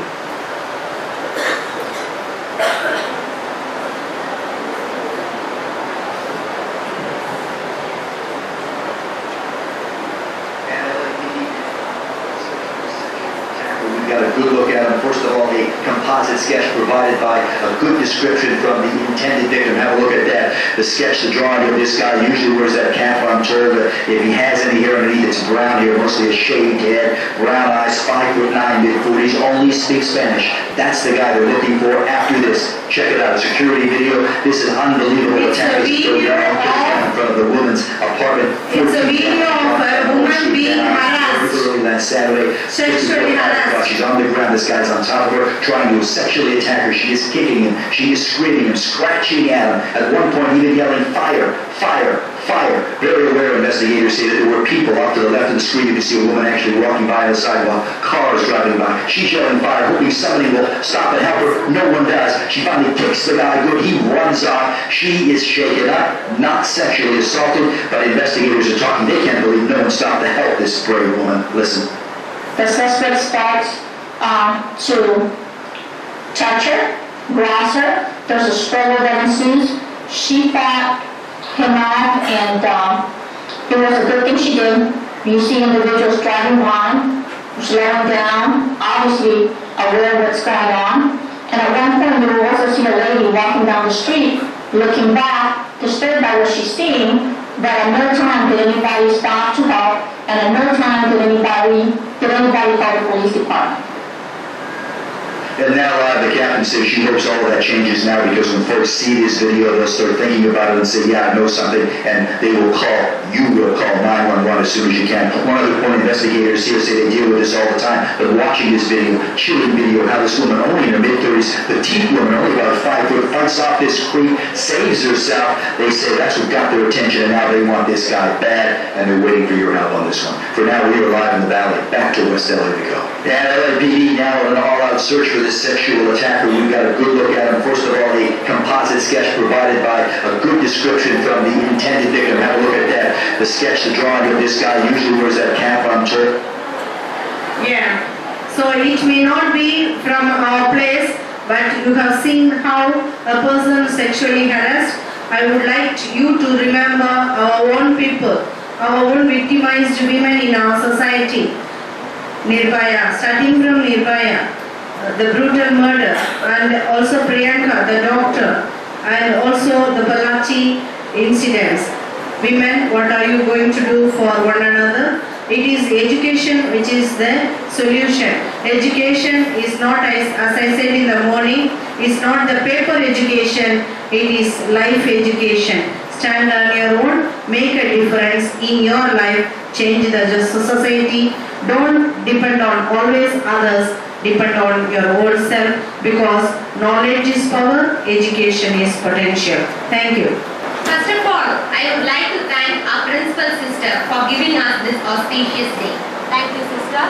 Got a good look at them. First of all, a composite sketch provided by a good description from the intended victim. Have a look at that. The sketch, the drawing of this guy usually wears that cap on turban. If he has any hair underneath, it's brown hair, mostly a shaved head, brown eyes, 5'9", mid-40s, only speaks Spanish. That's the guy they're looking for after this. Check it out, a security video. This is unbelievable attack. This is in front of the woman's apartment. It's a video of a woman being harassed. Early last Saturday. Sexually harassed. She's on the ground. This guy's on top of her, trying to sexually attack her. She is kicking him. She is screaming him, scratching at him. At one point, even yelling, "Fire! Fire! Fire!" Very aware investigators say that there were people off to the left of the screen. You can see a woman actually walking by on the sidewalk. Cars driving by. She's yelling fire, hoping somebody will stop and help her. No one does. She finally kicks the guy good. He runs off. She is shaken up, not sexually assaulted, but investigators are talking. They can't believe no one stopped to help this brave woman. Listen. The suspect starts to touch her, grabs her. There's a struggle that ensues. She fought him off, and it was a good thing she did. You see individuals driving by, slowing down, obviously aware of what's going on. And at one point, you will also see a lady walking down the street, looking back, disturbed by what she's seeing. But at no time did anybody stop to help, and at no time did anybody call the police department. And now the captain says she hopes all of that changes now, because when folks see this video, they'll start thinking about it and say, yeah, I know something, and you will call 911 as soon as you can. One other point, investigators here say they deal with this all the time, but watching this video, chilling video, how this woman, only in her mid-30s, petite woman, only about 5 foot, fights off this creep, saves herself. They say that's what got their attention, and now they want this guy bad, and they're waiting for your help on this one. For now, we are live in the valley. Back to West LA we go. And LAPD now in an all-out search for this sexual attacker. We've got a good look at him. First of all, a composite sketch provided by a good description from the intended victim. Have a look at that. The sketch, the drawing of this guy usually wears that cap on turban. Yeah. So it may not be from our place, but you have seen how a person sexually harassed. I would like you to remember our own people, our own victimized women in our society. Nirbhaya, starting from Nirbhaya, the brutal murder, and also Priyanka, the doctor, and also the Palachi incidents. Women, what are you going to do for one another? It is education which is the solution. Education is not, as I said in the morning, is not the paper education, it is life education. Stand on your own, make a difference in your life, change the society. Don't depend on always others, depend on your own self, because knowledge is power, education is potential. Thank you. First of all, I would like to thank our principal sister for giving us this auspicious day. Thank you, sister.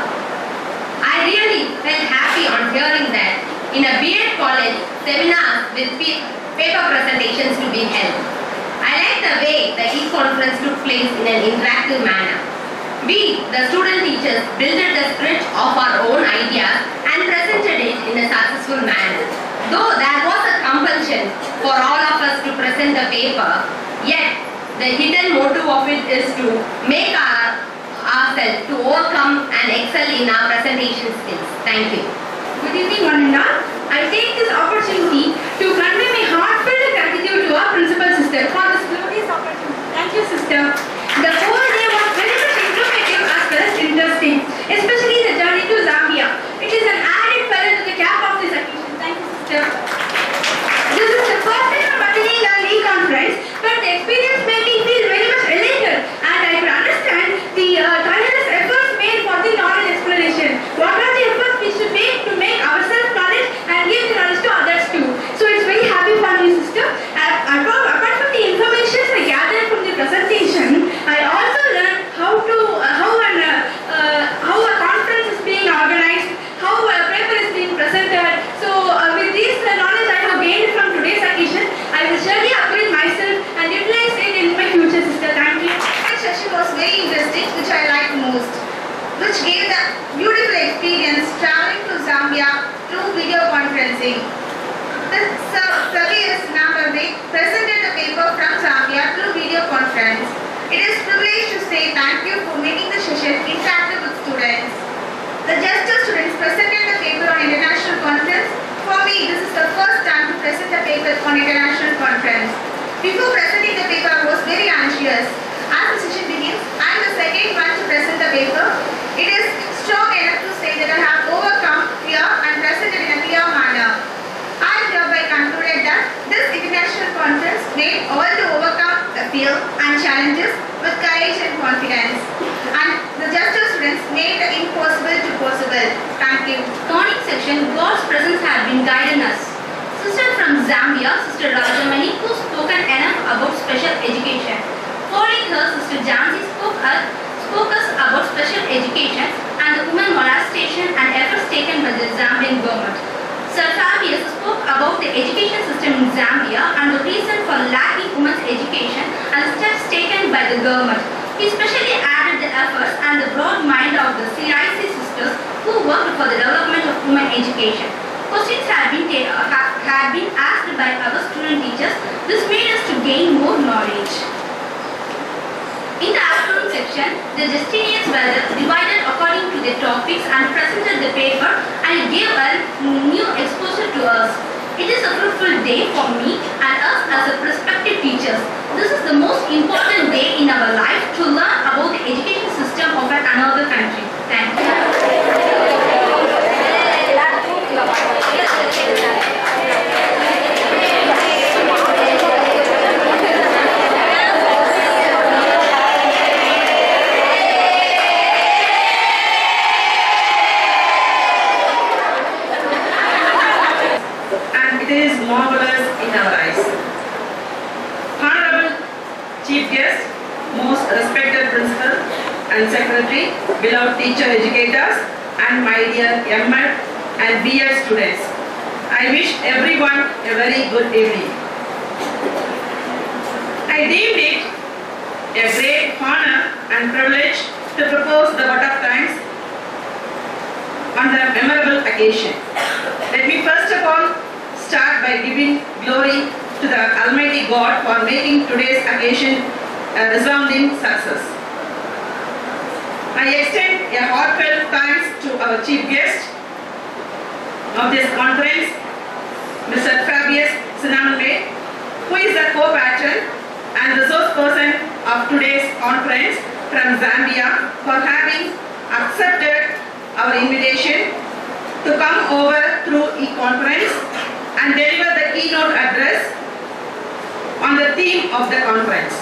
I really felt happy on hearing that in a BEd college, seminars with paper presentations to be held. I like the way the e-conference took place in an interactive manner. We, the student teachers, builded the script of our own ideas and presented it in a successful manner. Though there was a compulsion for all of us to present the paper, yet the hidden motive of it is to make ourselves to overcome and excel in our presentation skills. Thank you. Good evening, one and all. I take this opportunity to convey my heartfelt gratitude to our principal sister for this glorious opportunity. Thank you, sister. The whole day was very much informative as well as interesting, especially the journey to Zambia. It is an added feather to the cap of this occasion. Thank you, sister. This is the first time I'm attending an e-conference, but the experience made me feel very much elated, and I could understand the tireless efforts made for the knowledge exploration. What are the efforts we should make to make ourselves knowledge and give the knowledge to others too? So it's very happy for me, sister. Apart from the information I gathered from the presentation, I also learned how a conference is being organized, how a paper is being presented. So with this knowledge I have gained from today's occasion, I will surely upgrade myself and utilize it in my future, sister. Thank you. The session was very interesting, which I liked most, which gave the beautiful experience traveling to Zambia through video conferencing. Sir Praveer Nambarve presented the paper from Zambia through video conference. It is a privilege to say thank you for making the session interactive with students. The Jester students presented the paper on international conference. For me, this is the first time to present a paper on international conference. Before presenting the paper, I was very anxious. As the session begins, I am the second one to present the paper. It is strong enough to say that I have overcome fear and presented in a clear manner. I hereby concluded that this international conference made all to overcome the fear and challenges with courage and confidence. And the Jester students made the impossible to possible. Thank you. Morning section, God's presence has been guiding us. Sister from Zambia, Sister Rajamani, who spoken enough about special education. Following her, Sister Jansi spoke us about special education and the women molestation and efforts taken by the Zambian government. Sir Fabius spoke about the education system in Zambia and the reason for lacking women's education and the steps taken by the government. He especially added the efforts and the broad mind of the CIC sisters who worked for the development of women education. Questions had been asked by our student teachers. This made us to gain more knowledge. In the afternoon section, the Justinians were divided according to their topics and presented the paper, and it gave a new exposure to us. It is a fruitful day for me and us as a prospective teachers. This is the most important day in our life to learn about the education system of another country. Thank you. It is marvelous in our eyes. Honorable Chief Guest, most respected Principal and Secretary, beloved teacher educators, and my dear M.Ed and B.Ed students, I wish everyone a very good evening. I deemed it a great honor and privilege to propose the vote of thanks on the memorable occasion. Let me first of all start by giving glory to the Almighty God for making today's occasion a resounding success. I extend a heartfelt thanks to our chief guest of this conference, Mr. Fabius Sinamane, who is the co-patron and resource person of today's conference from Zambia for having accepted our invitation to come over through e-conference and deliver the keynote address on the theme of the conference.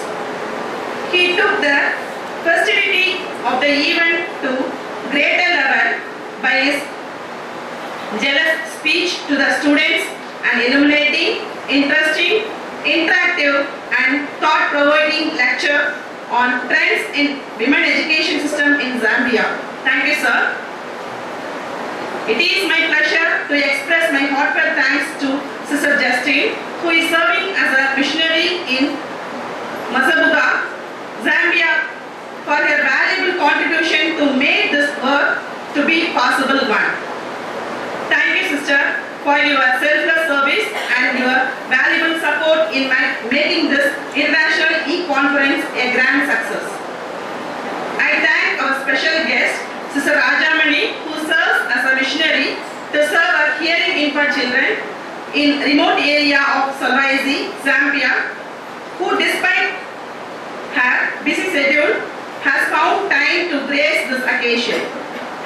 He took the festivity of the event to greater level by his zealous speech to the students and illuminating, interesting, interactive and thought-provoking lecture on trends in women education system in Zambia. Thank you, sir. It is my pleasure to express my heartfelt thanks to Sister Justine, who is serving as a missionary in Mazabuga, Zambia, for her valuable contribution to make this work to be possible one. Thank you, sister, for your selfless service and your valuable support in making this international e-conference a grand success. I thank our special guest, Sister Rajamani, who serves as a missionary to serve our hearing impaired children in remote area of Solwezi, Zambia, who despite her busy schedule has found time to grace this occasion.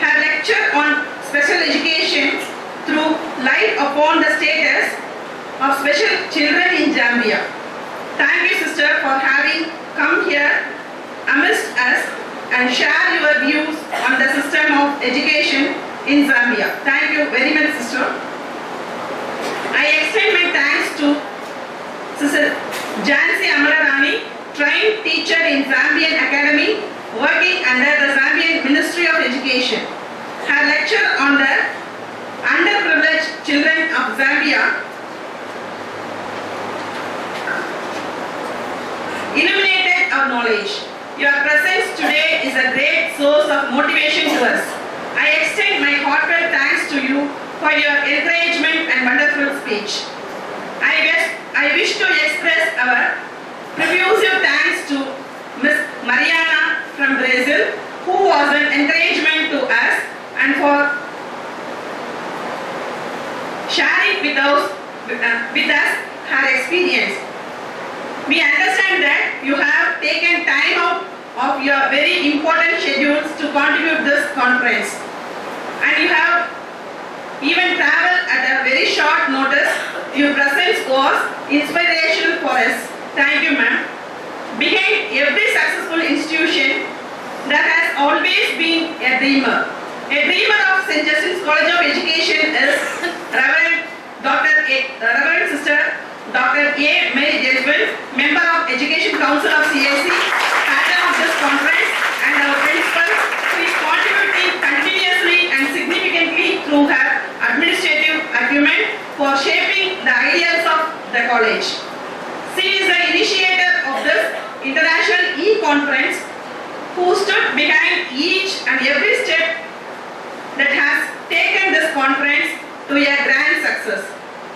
Her lecture on special education through light upon the status of special children in Zambia. Thank you, sister, for having come here amidst us and share your views on the system of education in Zambia. Thank you very much, sister. I extend my thanks to Sister Jansi Amararani, trained teacher in Zambian Academy, working under the Zambian Ministry of Education. Her lecture on the underprivileged children of Zambia illuminated our knowledge. Your presence today is a great source of motivation to us. I extend my heartfelt thanks to you for your encouragement and wonderful speech. I wish to express our profuse thanks to Ms. Mariana from Brazil, who was an encouragement to us and for sharing with us her experience. We understand that you have taken time out of your very important schedules to contribute this conference, and you have even traveled at a very short notice. Your presence was inspirational for us. Thank you, ma'am. Behind every successful institution, there has always been a dreamer. A dreamer of St. Justine's College of Education is Reverend Sister Dr. A. Mary Jeswin, member of Education Council of CIC, patron of this conference, and our principal, who is contributing continuously and significantly through her administrative acumen for shaping the ideals of the college. She is the initiator of this international e-conference, who stood behind each and every step that has taken this conference to a grand success.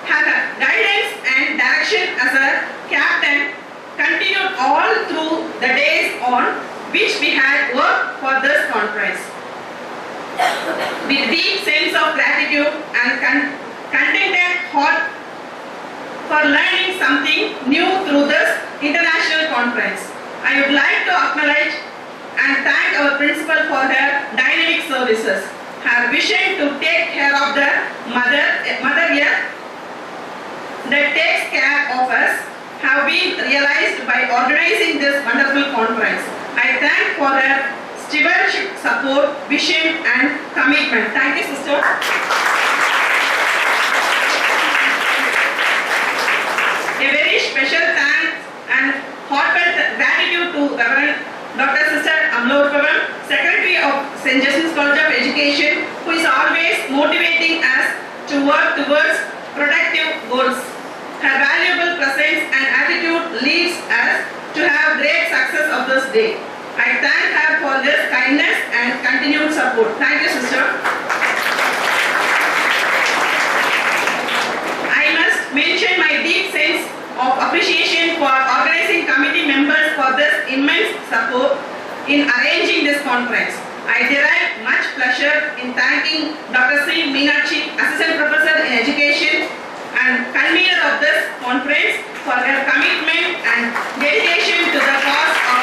Her guidance and direction as a captain continued all through the days on which we had worked for this conference. With deep sense of gratitude and contented heart for learning something new through this international conference, I would like to acknowledge and thank our principal for her dynamic services. Her vision to take care of the Mother Earth that takes care of us have been realized by organizing this wonderful conference. I thank for her stewardship, support, vision and commitment. Thank you, sister. A very special thanks and heartfelt gratitude to Reverend Dr. Sister Amlorpavam, Secretary of St. Justine's College of Education, who is always motivating us to work towards productive goals. Her valuable presence and attitude leads us to have great success of this day. I thank her for this kindness and continued support. Thank you, sister. I must mention my deep sense of appreciation for organizing committee members for this immense support in arranging this conference. I derive much pleasure in thanking Dr. C. Meenakshi, Assistant Professor in Education and convener of this conference, for her commitment and dedication to the cause of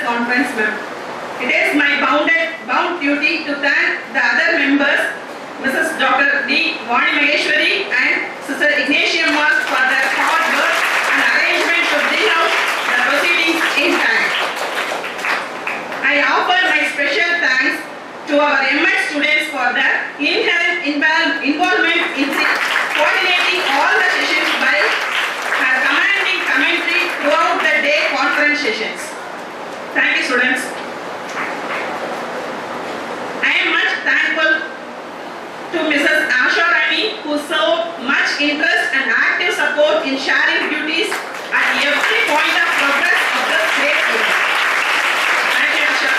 conference member. It is my bound duty to thank the other members, Mrs. Dr. D. Vani Maheshwari and Sister Ignatia Mark for their hard work and arrangement to bring out the proceedings in time. I offer my special thanks to our MS students for their inherent involvement in coordinating all the sessions by commanding commentary throughout the day conference sessions. Thank you, students. I am much thankful to Mrs. Asha Rani, who showed much interest and active support in sharing duties at every point of progress of the great event. Thank you, Asha.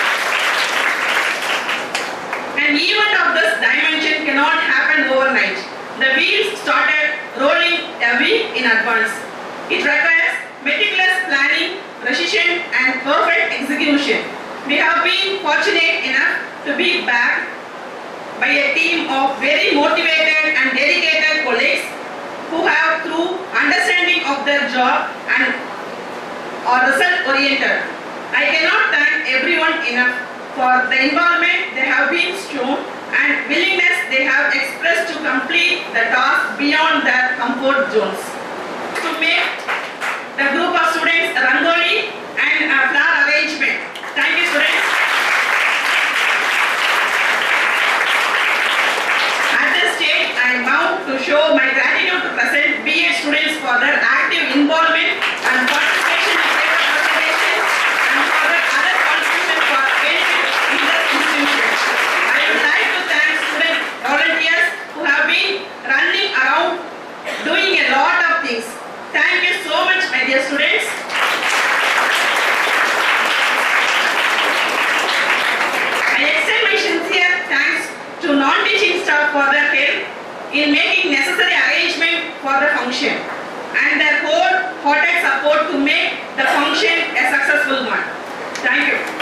An event of this dimension cannot happen overnight. The wheels started rolling a week in advance. It requires meticulous planning, precision, and perfect execution. We have been fortunate enough to be backed by a team of very motivated and dedicated colleagues who have through understanding of their job and are result oriented. I cannot thank everyone enough for the involvement they have been shown and willingness they have expressed to complete the task beyond their comfort zones. To make the group of students Rangoli and flower arrangement. Thank you, students. At this stage, I am bound to show my gratitude to present BA students for their active involvement and participation in paper presentations and for their other contribution for benefit in the institution. I would like to thank student volunteers who have been running around doing a lot of things. Thank you so much, my dear students. I extend my sincere thanks to non-teaching staff for their help in making necessary arrangement for the function and their wholehearted support to make the function a successful one. Thank you.